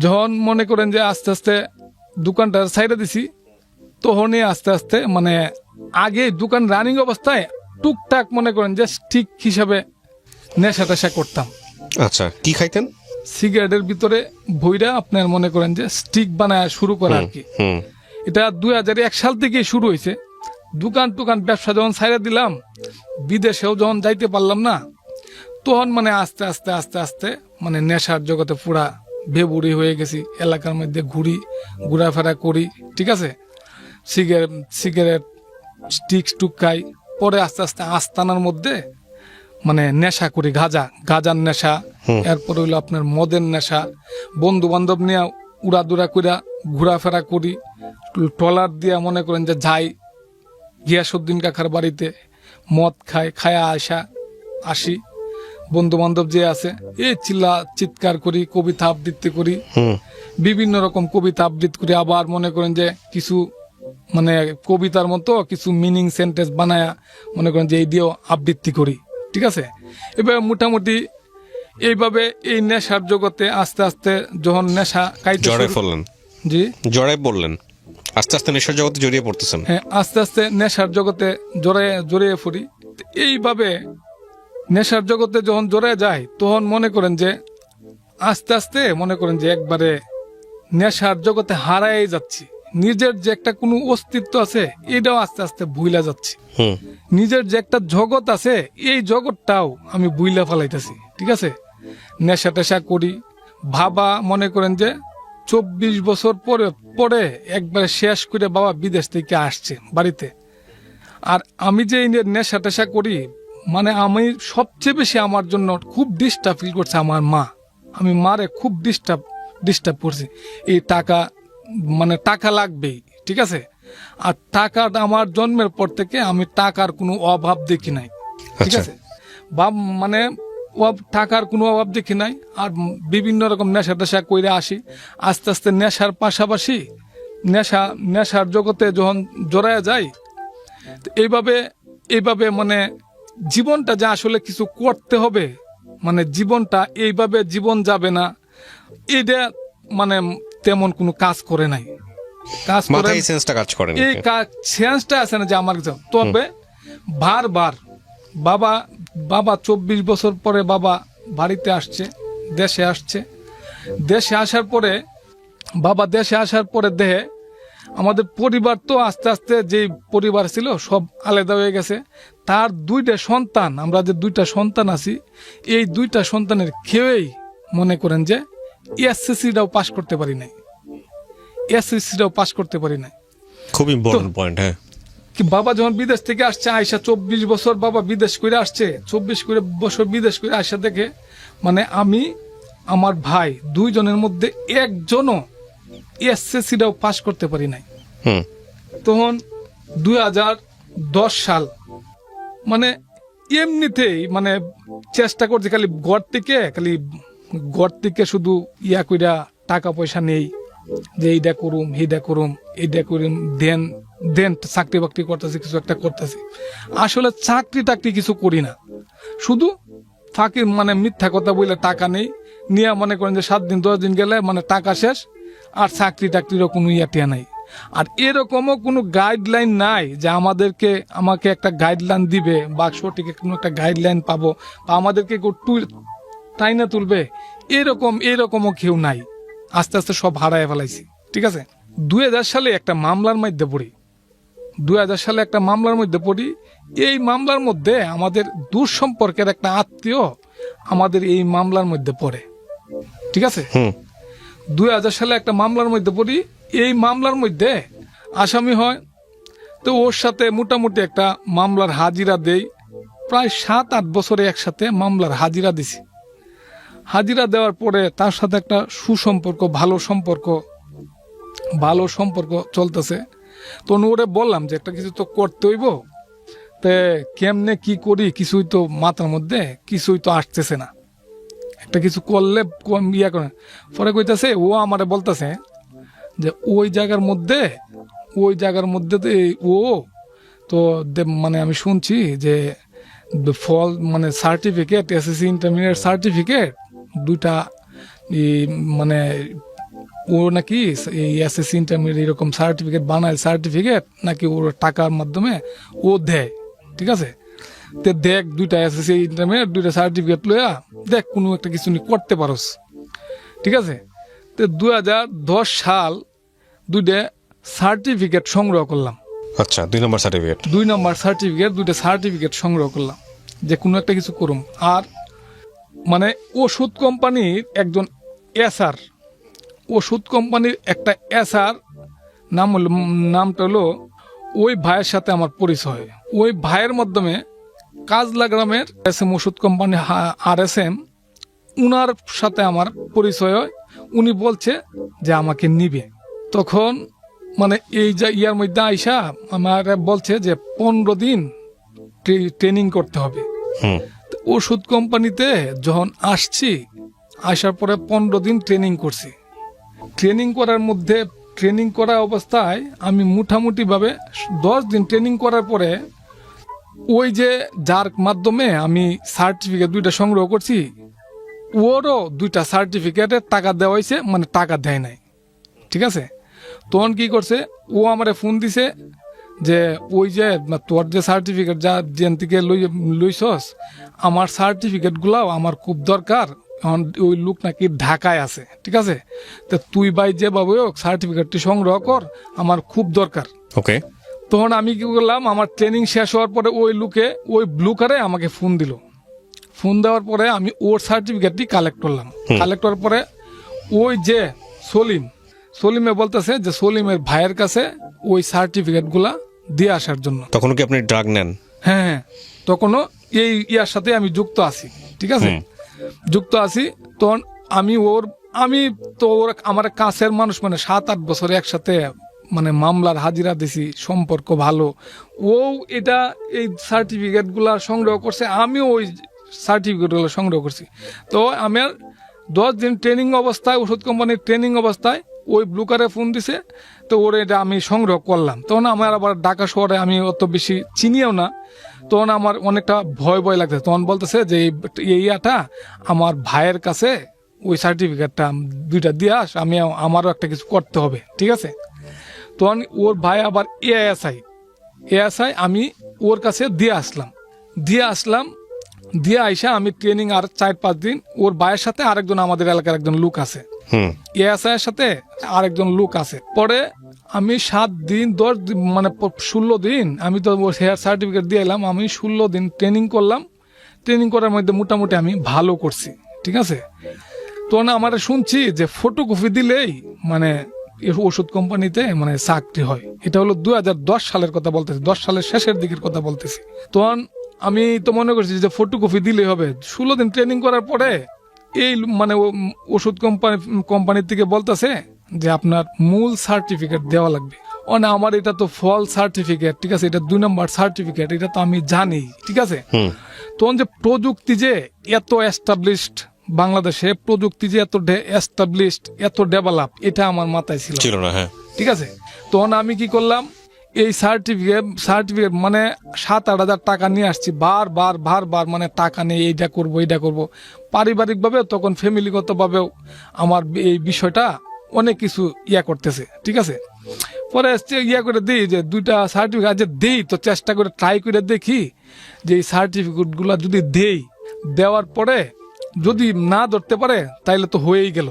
যখন মনে করেন যে আস্তে আস্তে দোকানটা ছেড়ে দিছি, তখনই আস্তে আস্তে মানে আগে দোকান রানিং অবস্থায় টুকটাক মনে করেন যে স্টিক হিসাবে নেশা টেশা করতাম। আচ্ছা, কি খাইতেন? সিগারেটের ভিতরে ভইরা আপনার মনে করেন যে স্টিক বানায় শুরু করা আর কি। এটা 2001 সাল থেকে শুরু হয়েছে। দোকান ব্যবসা যখন ছাইড়া দিলাম, বিদেশেও যখন যাইতে পারলাম না, তখন মানে আস্তে আস্তে আস্তে আস্তে মানে নেশার জগতে পুরা বেবুড়ি হয়ে গেছি। এলাকার মধ্যে ঘোরাফেরা করি, ঠিক আছে, সিগারেট স্টিক টুক খাই। পরে আস্তে আস্তে আস্তানার মধ্যে মানে নেশা করি, গাজার নেশা, এরপরে হইলো আপনার মদের নেশা। বন্ধু বান্ধব নিয়ে উড়াদুরা কইরা ঘোরাফেরা করি, ট্রলার দিয়া মনে করেন যে যাই গিয়াসউদ্দিন কাকার বাড়িতে, মদ খায়া আসি। বন্ধু বান্ধব যে আছে এই চিৎকার করি, কবিতা আবৃত্তি করি, বিভিন্ন রকম কবিতা আবৃত্তি করি। আবার মনে করেন যে কিছু মানে কবিতার মতো কিছু মিনিং সেন্টেন্স বানায়া মনে করেন যে এই দিয়েও আবৃত্তি করি, ঠিক আছে। এবার মোটামুটি এইভাবে এই নেশার জগতে আস্তে আস্তে যখন নেশা কাইতে জড়াই বললেন, আস্তে আস্তে নেশার জগতে জড়িয়ে পড়তেছেন। হ্যাঁ, আস্তে আস্তে নেশার জগতে জড়িয়ে পড়ি। এইভাবে নেশার জগতে যখন জড়িয়ে যায় তখন মনে করেন যে আস্তে আস্তে মনে করেন যে একবারে নেশার জগতে হারাই যাচ্ছি। নিজের যে একটা কোনো অস্তিত্ব আছে এটাও আস্তে আস্তে ভুইলা যাচ্ছি। নিজের যে একটা জগৎ আছে এই জগৎটাও আমি ভুইলা ফেলাইতেছি, ঠিক আছে। নেশা টেশা করি। বাবা মনে করেন যে 24 বছর পরে একবারে শেষ করে বাবা বিদেশ থেকে আসছে বাড়িতে। আর আমি যে নেশা টেশা করি মানে আমি সবচেয়ে বেশি আমার জন্য খুব ডিস্টার্ব ফিল করছে আমার মা। আমি মারে খুব ডিস্টার্ব করছি। এই টাকা লাগবেই, ঠিক আছে। আর টাকাটা আমার জন্মের পর থেকে আমি টাকার কোনো অভাব দেখি নাই, ঠিক আছে। মানে টাকার কোনো অভাব দেখি নাই। আর বিভিন্ন রকম নেশা টেশা করে আসি। আস্তে আস্তে নেশার পাশাপাশি নেশার জগতে যখন জড়ায় যাই, এইভাবে মানে জীবনটা যে আসলে কিছু করতে হবে, মানে জীবনটা এইভাবে জীবন যাবে না, এটা মানে তেমন কোনো কাজ করে নাই। এই সেন্সটা আছে না যে আমার। তবে বারবার বাবা 24 বছর পরে বাবা বাড়িতে আসছে, দেশে আসার পরে দেখে আমাদের পরিবার তো আস্তে আস্তে যে পরিবার ছিল সব আলাদা হয়ে গেছে। তার 2টা সন্তান, আমরা যে 2টা সন্তান আছি, এই 2টা সন্তানের কেউই মনে করেন যে এসএসসিটাও পাস করতে পারি নাই। খুব ইম্পর্টেন্ট পয়েন্ট। হ্যাঁ, কি বাবা যখন বিদেশ থেকে আসছে, আয়সা 24 বছর বাবা বিদেশ করে আসছে, 24 বছর বিদেশ করে আসা দেখে মানে আমি আমার ভাই 2 জনের মধ্যে একজনও এসএসসিটাও পাস করতে পারি নাই। তখন 2010 সাল মানে এমনিতেই মানে চেষ্টা করছি খালি ঘর থেকে শুধু কইরা টাকা পয়সা নেই যে এইটা করুম দেন দেন চাকরি বাকরি করতেছি, কিছু একটা করতেছি। আসলে চাকরি টাকরি কিছু করি না, শুধু ফাঁকি মানে মিথ্যা কথা বলে টাকা নেই, নিয়ে মনে করেন যে 7 দিন 10 দিন গেলে মানে টাকা শেষ, আর চাকরি টাকরিরও কোনো ইয়াটিয়া নাই। আর এরকমও কোনো গাইডলাইন নাই যে আমাকে একটা গাইডলাইন দিবে বা সঠিক কোনো একটা গাইডলাইন পাবো বা আমাদেরকে টাইনা তুলবে, এরকমও কেউ নাই। আস্তে আস্তে সব হারায় ফেলাইছি। ঠিক আছে, 2000 সালে একটা মামলার মধ্যে পড়ি। 2000 সালে একটা মামলার মধ্যে পড়ি। এই মামলার মধ্যে আমাদের দূর সম্পর্কের একটা আত্মীয় আমাদের এই মামলার মধ্যে পড়ে। ঠিক আছে, 2000 সালে একটা মামলার মধ্যে পড়ি। এই মামলার মধ্যে আসামি হয়, তো ওর সাথে মোটামুটি একটা মামলার হাজিরা দেই। প্রায় 7-8 বছরে একসাথে মামলার হাজিরা দিছি। হাজিরা দেওয়ার পরে তার সাথে একটা সুসম্পর্ক, ভালো সম্পর্ক চলতেছে। তো ওরে বললাম যে একটা কিছু তো করতে হইব, তে কেমনে কি করি কিছুই তো মাথার মধ্যে কিছুই তো আসতেছে না, একটা কিছু করলে ইয়া করে। পরে কইতাছে, ও আমারে বলতেছে যে ওই জায়গার মধ্যে ও তো মানে আমি শুনছি যে ফল মানে সার্টিফিকেট, এসএসসি ইন্টারমিডিয়েট সার্টিফিকেট 2টা মানে ও নাকি এই এসএসসি ইন্টারমিডিয়েট এরকম সার্টিফিকেট বানায়, সার্টিফিকেট নাকি ওর টাকার মাধ্যমে ও দেয়। ঠিক আছে, তে দেখ 2টা এসএসসি ইন্টারমিডিয়েট 2টা সার্টিফিকেট লইয়া দেখ কোনো একটা কিছু নিয়ে করতে পারোস। ঠিক আছে, তো 2010 সাল 2টা সার্টিফিকেট সংগ্রহ করলাম। আচ্ছা, 2 নম্বর সার্টিফিকেট 2টা সার্টিফিকেট সংগ্রহ করলাম যে কোনো একটা কিছু করুম। আর মানে ওষুধ কোম্পানির একজন এসআর, ওষুধ কোম্পানির একটা এসআর নামটা হলো, ওই ভাইয়ের সাথে আমার পরিচয়। ওই ভাইয়ের মাধ্যমে কাজলা গ্রামের এসএম ওষুধ কোম্পানি RSM, উনার সাথে আমার পরিচয় হয়। উনি বলছে যে আমাকে নিবে। তখন মানে এই যে ইয়ার মধ্যে আইসা আমার বলছে যে 15 দিন ট্রেনিং করতে হবে। ওষুধ কোম্পানিতে যখন আসার পরে 15 দিন ট্রেনিং করছি। ট্রেনিং করা অবস্থায় আমি মোটামুটি ভাবে 10 দিন ট্রেনিং করার পরে ওই যে যার মাধ্যমে আমি সার্টিফিকেট 2টা সংগ্রহ করছি, ওরও 2টা সার্টিফিকেটের টাকা দেওয়া হয়েছে, মানে টাকা দেয় নাই। ঠিক আছে, তখন কি করছে, ও আমারে ফোন দিছে যে ওই যে তোর যে সার্টিফিকেট যা যেন থেকে লইছস, আমার সার্টিফিকেটগুলাও আমার খুব দরকার। ওই লোক নাকি ঢাকায় আছে। ঠিক আছে, তো তুই ভাই যেভাবে হোক সার্টিফিকেটটি সংগ্রহ কর, আমার খুব দরকার। ওকে, তখন আমি কি করলাম, আমার ট্রেনিং শেষ হওয়ার পরে ওই ব্লু কারে আমাকে ফোন দিল। ফোন দেওয়ার পরে আমি ওর সার্টিফিকেটটি কালেক্ট করলাম। কালেক্ট করার পরে ওই যে সলিমে বলতেছে যে সলিমের ভাইয়ের কাছে ওই সার্টিফিকেটগুলা দিয়ে আসার জন্য। তখন কি আপনি ড্রাগ নেন? হ্যাঁ, তখনও এই ইয়ার সাথে আমি যুক্ত আছি। ঠিক আছে, যুক্ত আছি। তখন আমি তো আমার কাছের মানুষ, মানে 7-8 বছরে একসাথে মানে মামলার হাজিরা দিছি, সম্পর্ক ভালো। ও এই সার্টিফিকেটগুলা সংগ্রহ করছে, আমিও ওই সার্টিফিকেটগুলো সংগ্রহ করছি। তো আমার 10 দিন ট্রেনিং অবস্থায়, ওষুধ কোম্পানির ট্রেনিং অবস্থায় ওই ব্লুকারে ফোন দিছে। তো এটা আমি সংগ্রহ করলাম। তখন আমার আবার ঢাকা শহরে আমি অত বেশি চিনিও না, তখন আমার অনেকটা ভয় লাগছে। তখন বলতেছে যে এইটা আমার ভাইয়ের কাছে ওই সার্টিফিকেটটা 2টা দিয়ে আস, আমারও একটা কিছু করতে হবে। ঠিক আছে, তখন ওর ভাই আবার এএসআই, আমি ওর কাছে দিয়ে আসলাম। দিয়ে আইসা আমি ট্রেনিং আর 4-5 দিন ওর ভাইয়ের সাথে আরেকজন আমাদের এলাকার একজন লোক আছে, এএসআই এর সাথে আরেকজন লোক আছে। পরে আমি 7 দিন 10 দিন মানে 16 দিন আমি তো হেয়ার সার্টিফিকেট দিয়ে এলাম। আমি 16 দিন ট্রেনিং করলাম। ট্রেনিং করার মধ্যে মোটামুটি আমি ভালো করছি। ঠিক আছে, তখন আমার শুনছি যে ফটোকপি দিলেই মানে ওষুধ কোম্পানিতে মানে চাকরি হয়। এটা হলো 2010 সালের কথা বলতেছি, 10 সালের শেষের দিকের কথা বলতেছি। তখন আমি তো মনে করছি যে ফটোকপি দিলেই হবে। 16 দিন ট্রেনিং করার পরে এই মানে ওষুধ কোম্পানির থেকে বলতেছে যে আপনার মূল সার্টিফিকেট দেওয়া লাগবে। না, আমার এটা তো ফল সার্টিফিকেট। ঠিক আছে, এটা 2 নম্বর সার্টিফিকেট, এটা তো আমি জানি। ঠিক আছে, তখন যে প্রযুক্তি যে এত এস্টাবলিশড, বাংলাদেশে প্রযুক্তি যে এত এস্টাবলিশড, এত ডেভেলপ, এটা আমার মাথায় ছিল না। হ্যাঁ, ঠিক আছে, তখন আমি কি করলাম, এই সার্টিফিকেট মানে 7-8 হাজার টাকা নিয়ে আসছি, বারবার মানে টাকা নিয়ে এইটা করব। পারিবারিকভাবে তখন ফ্যামিলিগতভাবেও আমার এই বিষয়টা অনেক কিছু করতেছে, ঠিক আছে। পরে করে দিই যে 2টা সার্টিফিকেট যে দেই, তো চেষ্টা করে ট্রাই করে দেখি যে এই সার্টিফিকেটগুলো যদি দেওয়ার পরে যদি না ধরতে পারে তাইলে তো হয়েই গেল।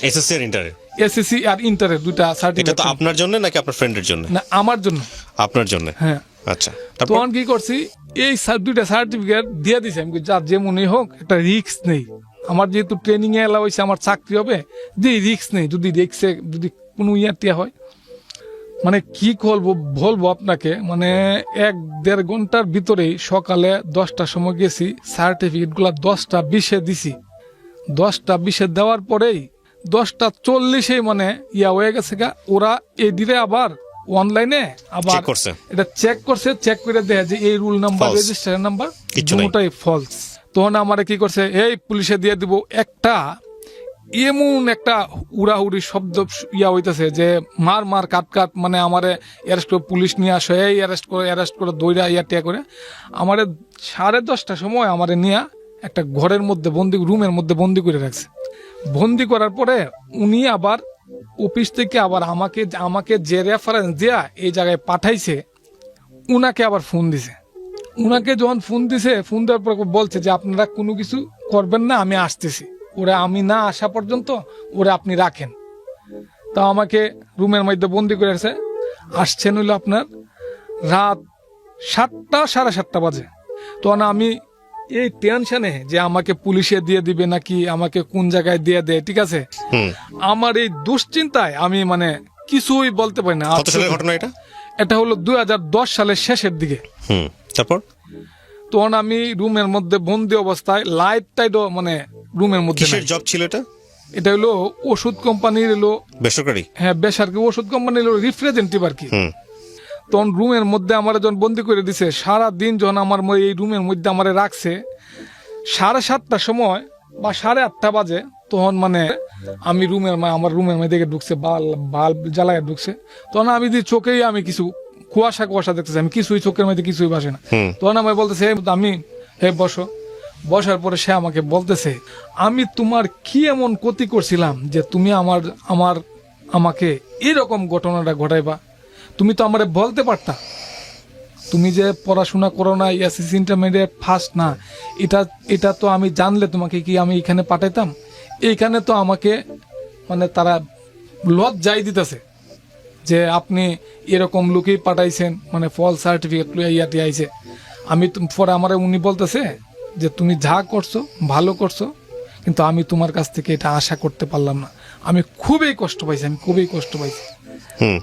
এসএসসি আর ইন্টারের? এসএসসি আর ইন্টারের 2টা এটা সার্টিফিকেট। তো আপনার জন্য নাকি আপনার ফ্রেন্ডের জন্য? না, আমার জন্য। আপনার জন্য? হ্যাঁ। আচ্ছা, তারপর তখন কি করছি, এই 2টা সার্টিফিকেট দিয়ে দিছি। আমি যা যেমনই হোক একটা রিস্ক নেই, আমার যেহেতু ট্রেনিং এ এলা হয়েছে, আমার চাকরি হবে, যে রিস্ক নেই, যদি কোনো টিয়া হয়। মানে কি বলবো আপনাকে, মানে 1-1.5 ঘন্টার ভিতরেই সকালে 10টার সময় গেছি, সার্টিফিকেট গুলা 10টা 20-এ দিছি। 10টা 20-এ দেওয়ার পরেই 10টা 40-এ মানে হয়ে গেছে গা। ওরা এই দিলে আবার অনলাইনে আবার চেক করছে, এটা চেক করে দেখে যে এই rule number, False. Registration number কিচ্ছু নাই। দুটোই ফলস। তখন আমারে কি করছে, এই পুলিশে দিয়ে দিব একটা, এমন একটা উড়াউড়ি শব্দ হইতেছে যে মার কাট, মানে আমারে অ্যারেস্ট করে পুলিশ নিয়ে আসে, এই অ্যারেস্ট করে দইরা টিয়া করে আমারে 10:30টার সময় আমারে নিয়ে একটা ঘরের মধ্যে রুমের মধ্যে বন্দি করে রাখছে। বন্দি করার পরে উনি আবার অফিস থেকে আবার আমাকে যে রেফারেন্স দেয়া এই জায়গায় পাঠাইছে, উনাকে আবার ফোন দিছে। উনাকে যখন ফোন দেওয়ার পর বলছে যে আপনারা কোনো কিছু করবেন না, আমি আসতেছি, ওরা আমি না আসা পর্যন্ত ওরা আপনি রাখেন। তা আমাকে রুমের মধ্যে বন্দি করে আসছেন হইলো আপনার রাত 7টা 7:30 বাজে। তখন আমি এই টেনশনে যে আমাকে পুলিশে দিয়ে দিবে নাকি আমাকে কোন জায়গায় দিয়ে দেয়, ঠিক আছে, আমার এই দুশ্চিন্তায় আমি মানে কিছুই বলতে পারি না। কত সালের ঘটনা এটা? এটা হলো 2010 সালের শেষের দিকে। তারপর তখন আমি রুমের মধ্যে বন্দি অবস্থায়, লাইট টাইটও মানে রুমের মধ্যে। কিসের জব ছিল এটা? এটা হলো ওষুধ কোম্পানির, বেসরকারি? হ্যাঁ, বেসরকারি ওষুধ কোম্পানির রিপ্রেজেন্টেটিভ আর কি। তখন রুমের মধ্যে আমার যখন বন্দি করে দিছে, সারাদিন যখন আমার এই রুমের মধ্যে আমার রাখছে, 7:30টার সময় বা 8:30 বাজে, তখন মানে আমি আমার রুমের মধ্যে ঢুকছে, বাল্ব জ্বালায় ঢুকছে। তখন আমি চোখেই আমি কিছু কুয়াশা দেখতেছি, আমি কিছুই চোখের মধ্যে কিছুই বাসে না। তখন আমার বলতেছে আমি বসার পরে সে আমাকে বলতেছে, আমি তোমার কি এমন ক্ষতি করছিলাম যে তুমি আমাকে এরকম ঘটনাটা ঘটাইবা? তুমি তো আমারে বলতে পারতা, তুমি যে পড়াশোনা করো না, এসএসসি ইন্টারমিডিয়েট ফার্স্ট না, এটা তো আমি জানলে তোমাকে কি আমি এখানে পাঠাইতাম? এইখানে তো আমাকে মানে তারা লজ্জাই দিতেছে যে আপনি এরকম লোকেই পাঠাইছেন, মানে ফল সার্টিফিকেট ইয়াতে আইছে। আমি পরে আমার উনি বলতেছে যে তুমি যা করছো ভালো করছো, কিন্তু আমি তোমার কাছ থেকে এটা আশা করতে পারলাম না। আমি খুবই কষ্ট পাইছি।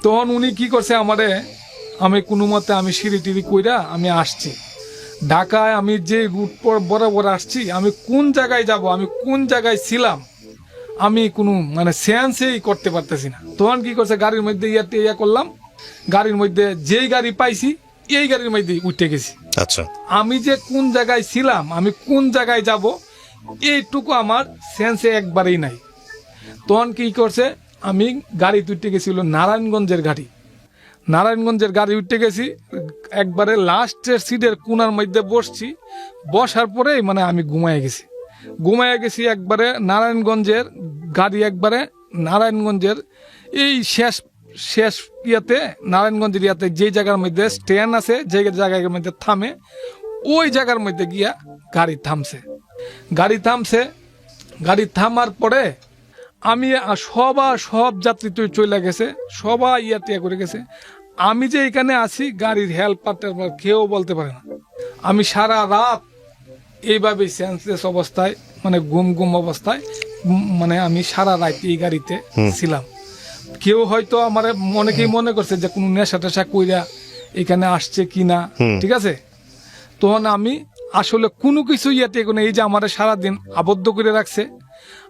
তখন উনি কি করছে, আমি কোনো মতে আমি সিঁড়ি কইরা আমি আসছি ঢাকায়। আমি যে রুট পর বরাবর আসছি, আমি কোন জায়গায় যাব, আমি কোন জায়গায় ছিলাম, আমি কোনো মানে সেন্সেই করতে পারতেছি না। তখন কি করছে, গাড়ির মধ্যে করলাম, গাড়ির মধ্যে যেই গাড়ি পাইছি এই গাড়ির মধ্যে উঠে গেছি। আচ্ছা, আমি যে কোন জায়গায় ছিলাম, আমি কোন জায়গায় যাব, এইটুকু আমার সেন্সে একবারেই নাই। তখন কি করছে, আমি গাড়ি উঠে গেছিল নারায়ণগঞ্জের গাড়ি উঠে গেছি, একবারে লাস্টের সিটের কোনার মধ্যে বসছি। বসার পরেই মানে আমি ঘুমায় গেছি একবারে। নারায়ণগঞ্জের গাড়ি একবারে নারায়ণগঞ্জের এই শেষ নারায়ণগঞ্জের যে জায়গার মধ্যে স্ট্যান্ড আছে, যে জায়গার মধ্যে থামে, ওই জায়গার মধ্যে গিয়া গাড়ি থামছে। গাড়ি থামার পরে আমি সব যাত্রী তো চলে গেছে, সবাই করে গেছে। আমি যে এখানে আছি, গাড়ির হেল্পার কেউ বলতে পারে না। আমি সারা রাত এইভাবে সেন্সলেস অবস্থায়, মানে গুম অবস্থায়, মানে আমি সারা রাত এই গাড়িতে ছিলাম। কেউ হয়তো আমার অনেকেই মনে করছে যে কোনো নেশা টেশা কইরা এখানে আসছে কিনা, ঠিক আছে। তখন আমি আসলে কোনো কিছু এই যে আমার সারাদিন আবদ্ধ করে রাখছে,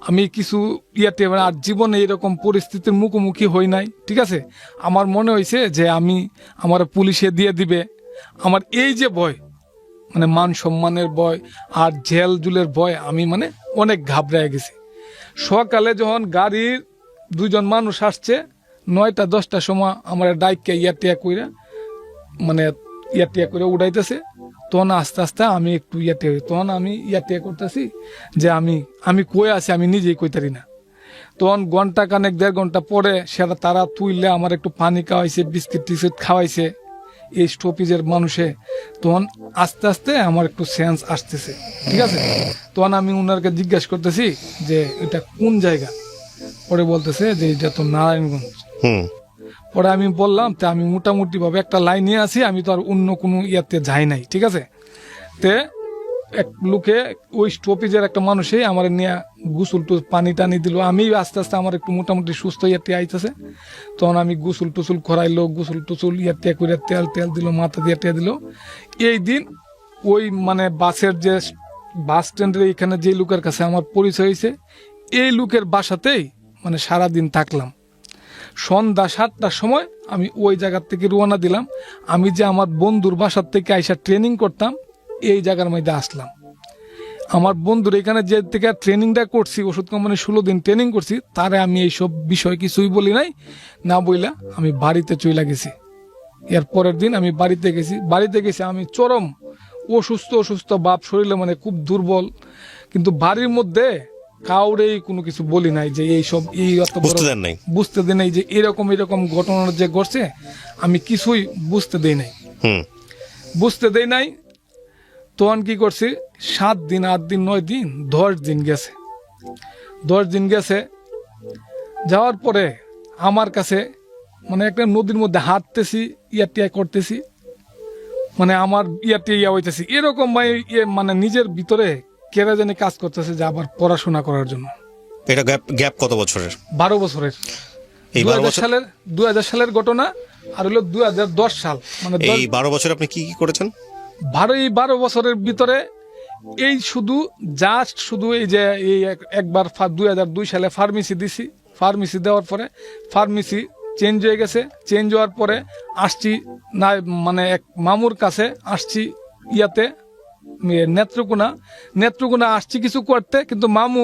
আমি কিছু আর জীবনে এরকম পরিস্থিতির মুখোমুখি হই নাই, ঠিক আছে। আমার মনে হয়েছে যে আমার পুলিশে দিয়ে দিবে। আমার এই যে ভয়, মানে মান সম্মানের ভয় আর জেল জুলের ভয়, আমি মানে অনেক ঘাবড়ায় গেছি। সকালে যখন গাড়ির 2জন মানুষ আসছে 9টা 10টার সময়, আমার ডাইককে কইরা মানে ইয়াটিয়া করে উড়াইতেছে। তখন আস্তে আস্তে আমি একটু তখন আমি ইয়াটিয়া করতেছি যে আমি কই আছি আমি নিজেই কইতারি না। তখন ঘন্টা কানেক 1.5 ঘন্টা পরে সেটা তারা তুইলে আমার একটু পানি খাওয়াইছে, বিস্কিট টিস্কিট খাওয়াইছে এই স্টপেজের মানুষে। তখন আস্তে আস্তে আমার একটু সেন্স আসতেছে, ঠিক আছে। তখন আমি ওনারকে জিজ্ঞাসা করতেছি যে এটা কোন জায়গা, পরে বলতেছে যে এটা তো নারায়ণগঞ্জ। পরে আমি বললাম তে আমি মোটামুটি ভাবে একটা লাইন নিয়ে আছি, আমি তো আর অন্য কোনো ইয়াতে যাই নাই, ঠিক আছে। তে এক লোকে ওই স্টপেজের একটা মানুষে আমার নিয়ে গোসল পানি টানি দিল। আমি আস্তে আস্তে আমার একটু মোটামুটি সুস্থ ইয়াতে আইতেছে। তখন আমি গোসল টুসুল করাইলো, গোসল টুসুল ইয়াতে করে তেল তেল দিল, মাথা দিয়ে টিয়া দিল। এই দিন ওই মানে বাসের যে বাস স্ট্যান্ডের এখানে যে লোকের কাছে আমার পরিচয় হয়েছে, এই লোকের বাসাতেই মানে সারাদিন থাকলাম। সন্ধ্যা 7টার সময় আমি ওই জায়গার থেকে রওনা দিলাম। আমি যে আমার বন্ধুর বাসার থেকে আইসা ট্রেনিং করতাম এই জায়গার মধ্যে আসলাম। আমার বন্ধুর এখানে যে থেকে ট্রেনিংটা করছি, ওষুধ কোম্পানি 16 দিন ট্রেনিং করছি, তারে আমি এইসব বিষয় কিছুই বলি নাই, না বইলা আমি বাড়িতে চলে গেছি। এর পরের দিন আমি বাড়িতে গেছি আমি চরম অসুস্থ বাপ, শরীরে মানে খুব দুর্বল। কিন্তু বাড়ির মধ্যে কাউরেই কোনো কিছু বলি নাই যে এইসব বুঝতে দেয় নাই যে এরকম ঘটনা যে ঘটছে, আমি কিছুই বুঝতে দেই নাই। তখন কি করছি, 7 দিন 8 দিন 9 দিন 10 দিন গেছে। 10 দিন গেছে যাওয়ার পরে আমার কাছে মানে একটা নদীর মধ্যে হাঁটতেছি, ইয়াটিয়া করতেছি, মানে আমার ইয়াটিয়া হইতেছি এরকম মানে নিজের ভিতরে কেরা জানি কাজ করতেছে যে আবার পড়াশোনা করার জন্য। এটা গ্যাপ কত বছরের? 12 বছরের। 2000 সালের ঘটনা আর হলো 2010 সাল। মানে এই 12 বছর আপনি কি কি করেছেন? 12 বছরের ভিতরে এই শুধু এই যে এই একবার 2002 সালে ফার্মেসি দিছি। ফার্মেসি দেওয়ার পরে ফার্মেসি চেঞ্জ হয়ে গেছে। চেঞ্জ হওয়ার পরে আসছি না মানে এক মামুর কাছে আসছি ইয়াতে নেত্রকোনা আসছি কিছু করতে, কিন্তু মামু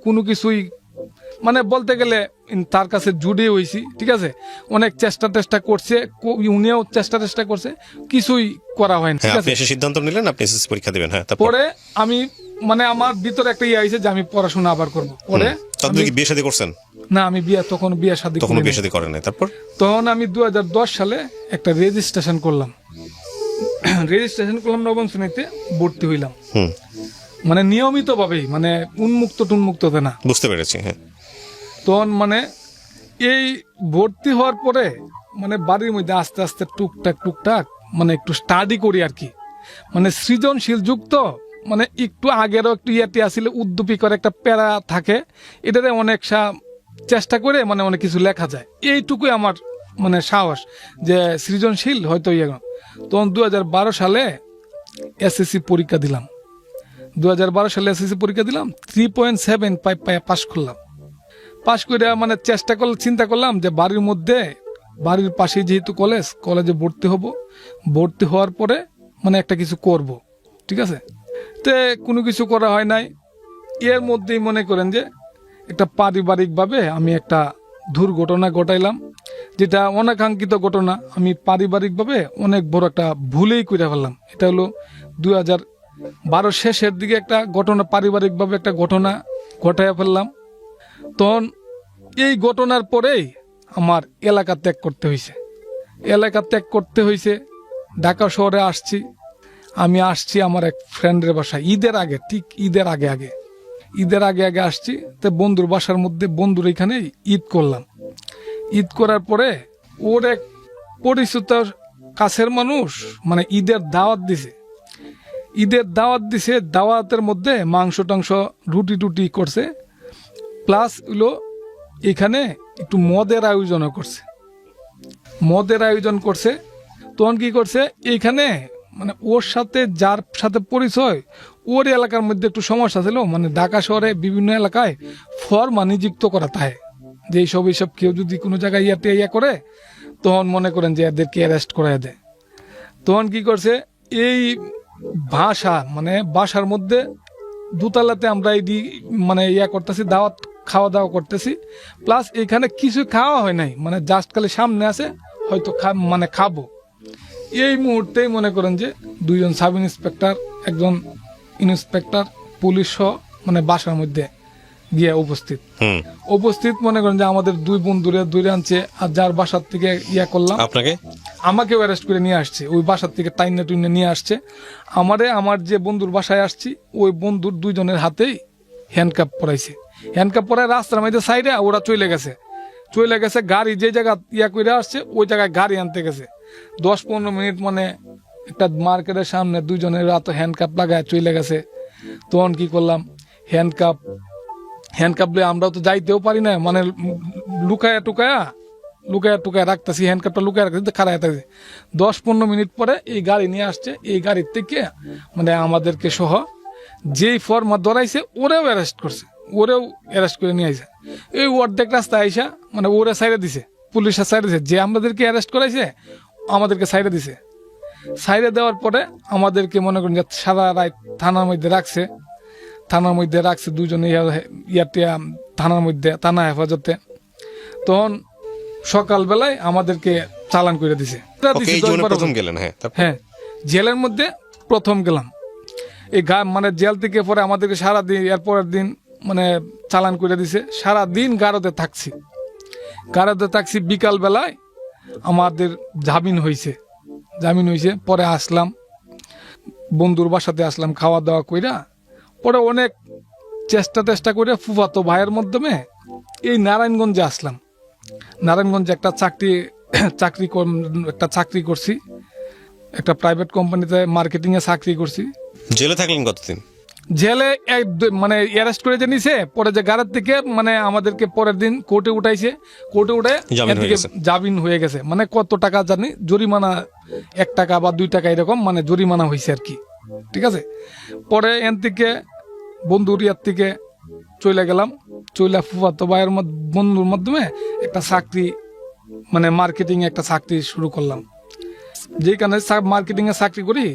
কোনো কিছুই মানে বলতে গেলে তার কাছে জুড়ে হয়েছি, ঠিক আছে। অনেক চেষ্টা করছে, উনিও চেষ্টা করছে, কিছুই করা হয় না। আপনি এসে সিদ্ধান্ত নিলেন আপনি এসএসসি পরীক্ষা দিবেন। হ্যাঁ, পরে আমি মানে আমার ভিতরে একটা ইয়ে হয়েছে যে আমি পড়াশোনা আবার করবো। পরে আপনি কি বিয়ে শাদী করছেন? না, আমি তখন বিয়ে শাদী করেন নাই। তারপর তখন আমি 2010 সালে একটা রেজিস্ট্রেশন করলাম। নবম শ্রেণীতে ভর্তি হইলাম, মানে নিয়মিত ভাবেই, মানে উন্মুক্ত না। বুঝতে পেরেছি। হ্যাঁ, তখন মানে এই ভর্তি হওয়ার পরে মানে বাড়ির মধ্যে আস্তে আস্তে টুকটাক মানে একটু স্টাডি করি আর কি, মানে সৃজনশীল যুক্ত, মানে একটু আগেরও একটু ইয়াতে আসলে উদ্যোপী একটা প্যারা থাকে, এটাতে অনেক চেষ্টা করে মানে অনেক কিছু লেখা যায়। এইটুকুই আমার মানে সাহস যে সৃজনশীল হয়তো ইয়ে। তখন 2012 সালে এসএসসি পরীক্ষা দিলাম। 3.75 পায়ে পাশ করলাম। পাশ করে মানে চিন্তা করলাম যে বাড়ির পাশে যেহেতু কলেজে ভর্তি হওয়ার পরে মানে একটা কিছু করব, ঠিক আছে। তে কোনো কিছু করা হয় নাই। এর মধ্যেই মনে করেন যে একটা পারিবারিকভাবে আমি একটা দুর্ঘটনা ঘটাইলাম, যেটা অনাকাঙ্ক্ষিত ঘটনা। আমি পারিবারিকভাবে অনেক বড় একটা ভুলেই করে ফেললাম। এটা হলো 2012 শেষের দিকে একটা ঘটনা, পারিবারিকভাবে একটা ঘটনা ঘটাইয়া ফেললাম। তখন এই ঘটনার পরেই আমার এলাকা ত্যাগ করতে হয়েছে। ঢাকা শহরে আমি আসছি আমার এক ফ্রেন্ডের বাসায় ঈদের আগে আসছি। তো বন্ধুর বাসার মধ্যে বন্ধুর এখানে ঈদ করলাম। ঈদ করার পরে ওর এক পরিচিত কাছের মানুষ মানে ঈদের দাওয়াত দিছে। দাওয়াতের মধ্যে মাংস টাংস রুটি করছে, প্লাস হলো এখানে একটু মদের আয়োজন করছে। তখন কি করছে, এইখানে মানে ওর সাথে যার সাথে পরিচয়, ওর এলাকার মধ্যে একটু সমস্যা ছিল। মানে ঢাকা শহরে বিভিন্ন এলাকায় ফরমা নিযুক্ত করা থাকে যে এইসব কেউ যদি কোনো জায়গায় ইয়া করে, তখন মনে করেন যে এদেরকে অ্যারেস্ট করা দেয়। তখন কি করছে, এই বাসার মধ্যে দোতলাতে আমরা মানে করতেছি, খাওয়া দাওয়া করতেছি, প্লাস এখানে কিছু খাওয়া হয় নাই, মানে জাস্ট খালি সামনে আছে হয়তো খাবো। এই মুহূর্তেই মনে করেন যে 2জন সাব ইন্সপেক্টর, একজন ইন্সপেক্টর, পুলিশ সহ মানে বাসার মধ্যে গিয়ে উপস্থিত মনে করেন যে আমাদের 2 বন্ধুরে ধরে আনছে, আর যার বাসার থেকে করলাম আমাকেও অ্যারেস্ট করে নিয়ে আসছে, ওই বাসার থেকে টাইনে টুইনে নিয়ে আসছে আমার যে বন্ধুর বাসায় আসছি ওই বন্ধুর 2 জনের হাতেই হ্যান্ডকাপ পরাইছে। হ্যান্ডকাপ পরায় রাস্তার মধ্যে সাইডে ওরা চলে গেছে গাড়ি যে জায়গা করে আসছে ওই জায়গায় গাড়ি আনতে গেছে। 10-15 মিনিট মানে একটা মার্কেটের সামনে 2 জনের হাতে হ্যান্ডকাপ লাগায় চলে গেছে। তখন কি করলাম, হ্যান্ডকাপ লয়ে আমরাও তো যাইতেও পারি না, মানে লুকায়া টুকায়া রাখতেছি, হ্যান্ডকাপটা লুকায় রাখতেছি, খারাপ থাকছে। 10-15 মিনিট পরে এই গাড়ি নিয়ে আসছে, এই গাড়ির থেকে মানে আমাদেরকে সহ যেই ফর্মা ধরাইছে ওরেও অ্যারেস্ট করে নিয়ে আসে। এই অর্ধেক রাস্তা আইসা মানে ওরে সাইডে দিছে, পুলিশের সাইডে দিছে, যে আমাদেরকে অ্যারেস্ট করাইছে আমাদেরকে সাইডে দিছে। সাইডে দেওয়ার পরে আমাদেরকে মনে করেন যে সারা রাত থানার মধ্যে রাখছে 2 জনে থানার মধ্যে, থানা হেফাজতে। তখন সকালবেলায় আমাদেরকে চালান করে দিছে। হ্যাঁ, জেলের মধ্যে প্রথম গেলাম। এই মানে জেল থেকে পরে আমাদেরকে সারাদিন, এরপরের দিন মানে চালান করে দিছে। সারাদিন গারদে থাকছি। বিকাল বেলায় আমাদের জামিন হয়েছে। পরে আসলাম বন্ধুর বাসাতে, খাওয়া দাওয়া কইরা। পরে অনেক চেষ্টা করে ফুফাতো ভাইয়ের মাধ্যমে এই নারায়ণগঞ্জে আসলাম। নারায়ণগঞ্জে একটা চাকরি করছি, একটা প্রাইভেট কোম্পানিতে মার্কেটিংয়ে চাকরি করছি। জেলে থাকলেন কতদিন? জেলে মানে অ্যারেস্ট করে নিছে, পরে যে গাড়ির থেকে মানে আমাদেরকে পরের দিন কোর্টে উঠে জামিন হয়ে গেছে। মানে কত টাকা জানি জরিমানা, 1 টাকা বা 2 টাকা এরকম মানে জরিমানা হয়েছে আর কি। ঠিক আছে, পরে এন থেকে বন্ধুর থেকে চলে গেলাম। ফুফাতো ভাইয়ের বন্ধুর মাধ্যমে একটা চাকরি, মানে মার্কেটিং একটা চাকরি শুরু করলাম। যেখানে মার্কেটিং এ চাকরি করি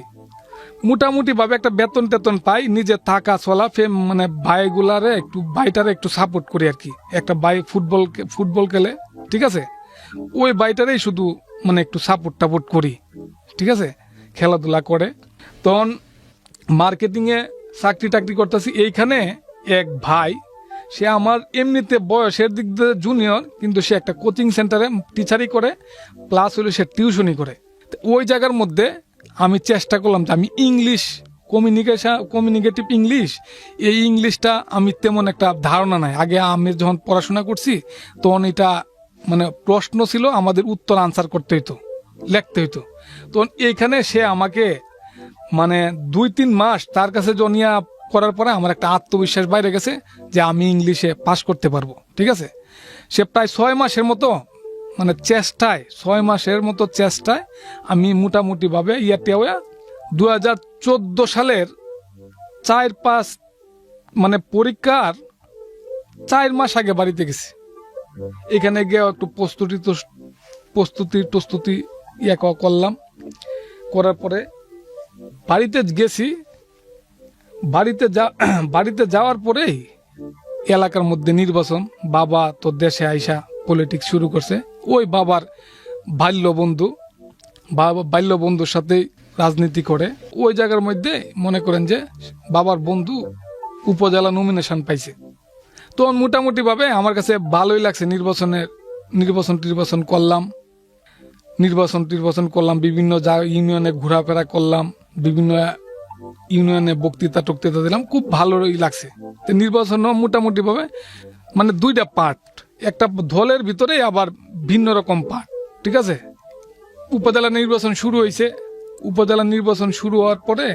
মোটামুটি ভাবে একটা বেতন টেতন পাই, নিজে থাকা চলা, মানে ভাইটারে একটু সাপোর্ট করি আর কি। একটা ভাই ফুটবল খেলে, ঠিক আছে, ওই ভাইটারেই শুধু মানে একটু সাপোর্ট করি, ঠিক আছে, খেলাধুলা করে। তখন মার্কেটিং এ চাকরি করতেছি। এইখানে এক ভাই, সে আমার এমনিতে বয়সের দিক দিয়ে জুনিয়র, কিন্তু সে একটা কোচিং সেন্টারে টিচারই করে, প্লাস হলো সে টিউশনই করে। ওই জায়গার মধ্যে আমি চেষ্টা করলাম যে আমি ইংলিশ কমিউনিকেটিভ ইংলিশ, এই ইংলিশটা আমি তেমন একটা ধারণা নাই। আগে আমি যখন পড়াশোনা করছি তখন এটা মানে প্রশ্ন ছিল, আমাদের উত্তর আনসার করতে হইতো, লিখতে হইতো। তখন এইখানে সে আমাকে মানে 2-3 মাস তার কাছে জনিয়া করার পরে আমার একটা আত্মবিশ্বাস বাইরে গেছে যে আমি ইংলিশে পাস করতে পারবো। ঠিক আছে, সে প্রায় 6 মাসের মতো মানে 6 মাসের মতো চেষ্টায় আমি মোটামুটি ভাবে 2014 সালের 4-5 মানে পরীক্ষার 4 মাস আগে বাড়িতে গেছি। এখানে গিয়ে একটু প্রস্তুতি করলাম। করার পরে বাড়িতে গেছি। বাড়িতে যাওয়ার পরেই এলাকার মধ্যে নির্বাচন, বাবা তো দেশে আইসা পলিটিক্স শুরু করছে। ওই বাবার বাল্যবন্ধুর সাথে রাজনীতি করে। ওই জায়গার মধ্যে মনে করেন যে বাবার বন্ধু উপজেলা নমিনেশন পাইছে। তখন মোটামুটি ভাবে আমার কাছে ভালোই লাগছে। নির্বাচন করলাম, বিভিন্ন ইউনিয়নে ঘোরাফেরা করলাম, বিভিন্ন ইউনিয়নে বক্তৃতা দিলাম, খুব ভালোই লাগছে। নির্বাচন মোটামুটি ভাবে মানে 2টা পার্ট, একটা দলের ভিতরে আবার ভিন্ন রকম পার্ট। ঠিক আছে, উপজেলা নির্বাচন শুরু হয়েছে। উপজেলা নির্বাচন শুরু হওয়ার পরে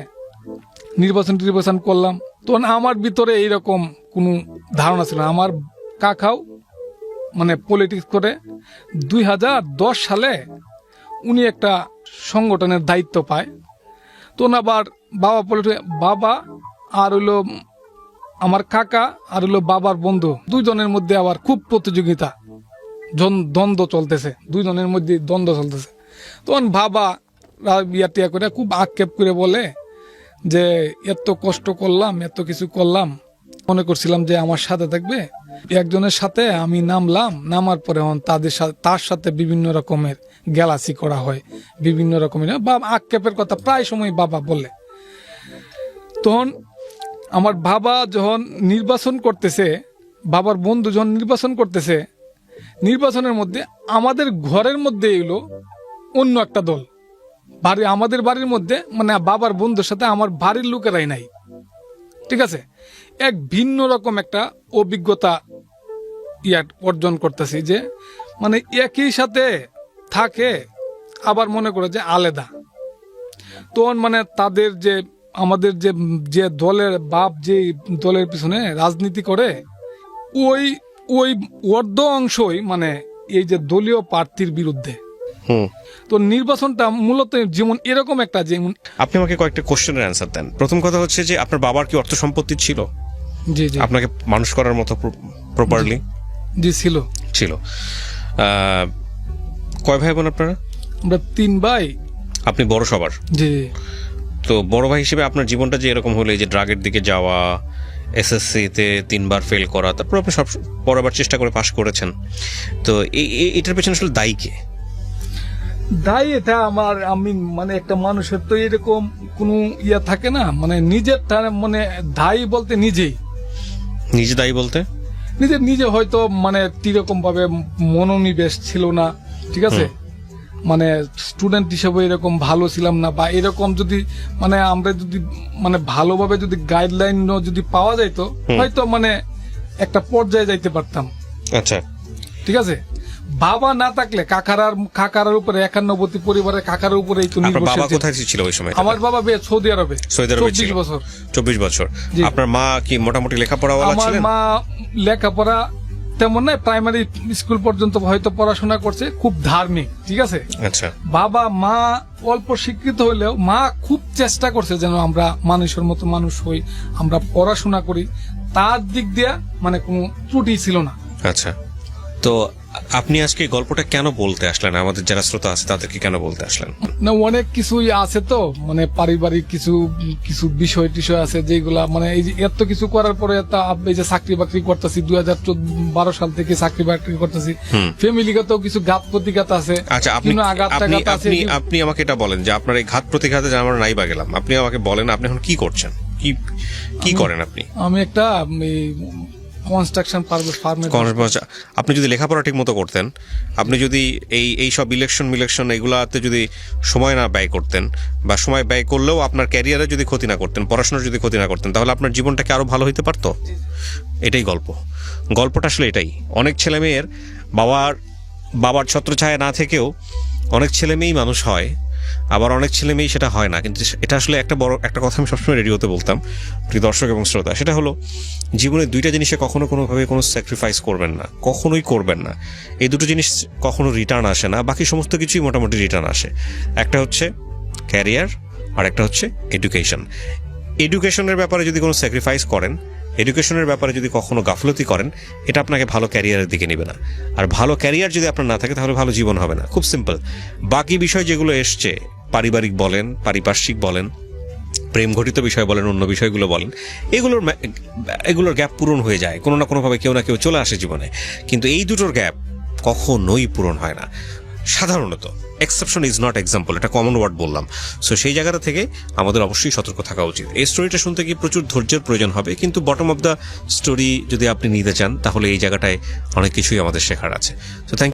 নির্বাচন করলাম। তখন আমার ভিতরে এইরকম কোনো ধারণা ছিল না। আমার কাকাও মানে পলিটিক্স করে 2010 সালে উনি একটা সংগঠনের দায়িত্ব পায়। তখন আবার বাবা আর হইলো আমার কাকা আর হইলো বাবার বন্ধু, 2 জনের মধ্যে আবার খুব প্রতিযোগিতা, দ্বন্দ্ব চলতেছে। তখন বাবা করে খুব আক্ষেপ করে বলে যে এত কষ্ট করলাম, এত কিছু করলাম, মনে করছিলাম যে আমার সাথে থাকবে, একজনের সাথে আমি নামার পরে তার সাথে বিভিন্ন রকমের গ্যালাসি করা হয়, বিভিন্ন রকমের বা আক্ষেপের কথা প্রায় সময় বাবা বলে। তখন আমার বাবা যখন নির্বাচন করতেছে, বাবার বন্ধু যখন নির্বাচন করতেছে, নির্বাচনের মধ্যে আমাদের ঘরের মধ্যে এলো অন্য একটা দল, আমাদের বাড়ির মধ্যে মানে বাবার বন্ধুর সাথে আমার বাড়ির লোকেরাই নাই। ঠিক আছে, এক ভিন্ন রকম একটা অভিজ্ঞতা অর্জন করতেছি যে মানে একই সাথে থাকে আবার মনে করে যে আলাদা। তখন মানে তাদের যে আমাদের যে দলের বাপ যে দলের পিছনে রাজনীতি করে ওই অর্ধ অংশই মানে এই যে দলীয় প্রার্থীর বিরুদ্ধে। তো নির্বাচনটা মূলত যেমন এরকম একটা, যেমন আপনি আমাকে কয়েকটা কোশ্চেনের অ্যান্সার দেন। প্রথম কথা হচ্ছে যে আপনার বাবার কি অর্থ সম্পত্তি ছিল? জি জি, আপনাকে মানুষ করার মতো প্রপারলি? জি ছিল। কয় ভাই বোন আপনারা? আমরা 3 ভাই। আপনি বড় সবার? জি। তো বড় ভাই হিসেবে আপনার জীবনটা যে এরকম হলো, এই যে ড্রাগের দিকে যাওয়া, এসএসসিতে 3 বার ফেল করা, তারপর আপনি সব পরেরবার চেষ্টা করে পাশ করেছেন, তো এটার পেছনে আসলে দায়ী কে? দায়ী এটা আমি মানে একটা মানুষের তো এরকম কোনো থাকে না, মানে নিজের মানে দায়ী বলতে নিজে দায়ী বলতে নিজে হয়তো মানে এরকম ভাবে মনোনিবেশ ছিল না। ঠিক আছে, মানে স্টুডেন্ট হিসেবে এরকম ভালো ছিলাম না, বা এরকম যদি মানে আমরা যদি মানে ভালোভাবে যদি গাইডলাইন যদি পাওয়া যাইতো হয়তো মানে একটা পর্যায়ে যাইতে পারতাম। আচ্ছা, ঠিক আছে। বাবা না থাকলে কাকারার উপরে 91 পরিবারের কাকার উপরে বাবা কোথায় ছিল ওই সময়? আমার বাবা সৌদি আরবে 24 বছর। আপনার মা কি মোটামুটি লেখাপড়া ছিলেন? আমার মা লেখাপড়া তেমন নয়, প্রাইমারি স্কুল পর্যন্ত হয়তো পড়াশোনা করছে, খুব ধার্মিক। ঠিক আছে। আচ্ছা, বাবা মা অল্প শিক্ষিত হলেও মা খুব চেষ্টা করছে যেন আমরা মানুষের মতো মানুষ হই, আমরা পড়াশোনা করি, তার দিক দিয়ে মানে কোনো ত্রুটি ছিল না। আচ্ছা, তো আপনি আজকে গল্পটা কেন বলতে আসলেন? আমাদের যারা শ্রোতা আছে তাদেরকে কেন বলতে আসলেন? না, অনেক কিছুই আছে তো, মানে পারিবারিক কিছু বিষয় টিষয় আছে যেগুলা মানে এই যে এত কিছু করার পরে এই যে চাকরি বাকরি করতেছি, 2012 সাল থেকে চাকরি বাকরি করতেছি, ফ্যামিলিগত কিছু ঘাত প্রতিঘাত আছে। আচ্ছা, আপনি আমাকে এটা বলেন যে আপনার এই ঘাত প্রতিঘাতে আমরা নাই বা গেলাম, আপনি আমাকে বলেন আপনি এখন কি করছেন, কি করেন আপনি? আমি একটা কনস্ট্রাকশন ফার্মে। আপনি যদি লেখাপড়া ঠিক মতো করতেন, আপনি যদি এই সব ইলেকশন এগুলাতে যদি সময় না ব্যয় করতেন, বা সময় ব্যয় করলেও আপনার ক্যারিয়ারে যদি ক্ষতি না করতেন, পড়াশোনার যদি ক্ষতি না করতেন, তাহলে আপনার জীবনটাকে আরো ভালো হইতে পারতো। এটাই গল্পটা আসলে এটাই। অনেক ছেলে মেয়ের বাবার ছত্রছায়া না থেকেও অনেক ছেলে মেয়েই মানুষ হয়, আবার অনেক ছেলে মেয়েই সেটা হয় না। কিন্তু এটা আসলে একটা কথা আমি সবসময় রেডিওতে বলতাম প্রিয় দর্শক এবং শ্রোতা, সেটা হলো জীবনে 2টা জিনিসে কোনোভাবে কোনো স্যাক্রিফাইস করবেন না, কখনোই করবেন না। এই 2টো জিনিস কখনো রিটার্ন আসে না, বাকি সমস্ত কিছুই মোটামুটি রিটার্ন আসে। একটা হচ্ছে ক্যারিয়ার, আর একটা হচ্ছে এডুকেশনের ব্যাপারে যদি কোনো স্যাক্রিফাইস করেন, এডুকেশনের ব্যাপারে যদি কখনো গাফলতি করেন, এটা আপনাকে ভালো ক্যারিয়ারের দিকে নেবে না। আর ভালো ক্যারিয়ার যদি আপনার না থাকে তাহলে ভালো জীবন হবে না। খুব সিম্পল। বাকি বিষয় যেগুলো এসছে, পারিবারিক বলেন, পারিপার্শ্বিক বলেন, প্রেম ঘটিত বিষয় বলেন, অন্য বিষয়গুলো বলেন, এগুলোর গ্যাপ পূরণ হয়ে যায় কোনো না কোনোভাবে, কেউ না কেউ চলে আসে জীবনে। কিন্তু এই দুটোর গ্যাপ কখনোই পূরণ হয় না সাধারণত। এক্সেপশন ইজ নট এক্সাম্পল, এটা কমন ওয়ার্ড বললাম। সো সেই জায়গাটা থেকে আমাদের অবশ্যই সতর্ক থাকা উচিত। এই স্টোরিটা শুনতে গিয়ে প্রচুর ধৈর্যের প্রয়োজন হবে, কিন্তু বটম অফ দ্য স্টোরি যদি আপনি নিতে চান তাহলে এই জায়গাটায় অনেক কিছুই আমাদের শেখার আছে। So thank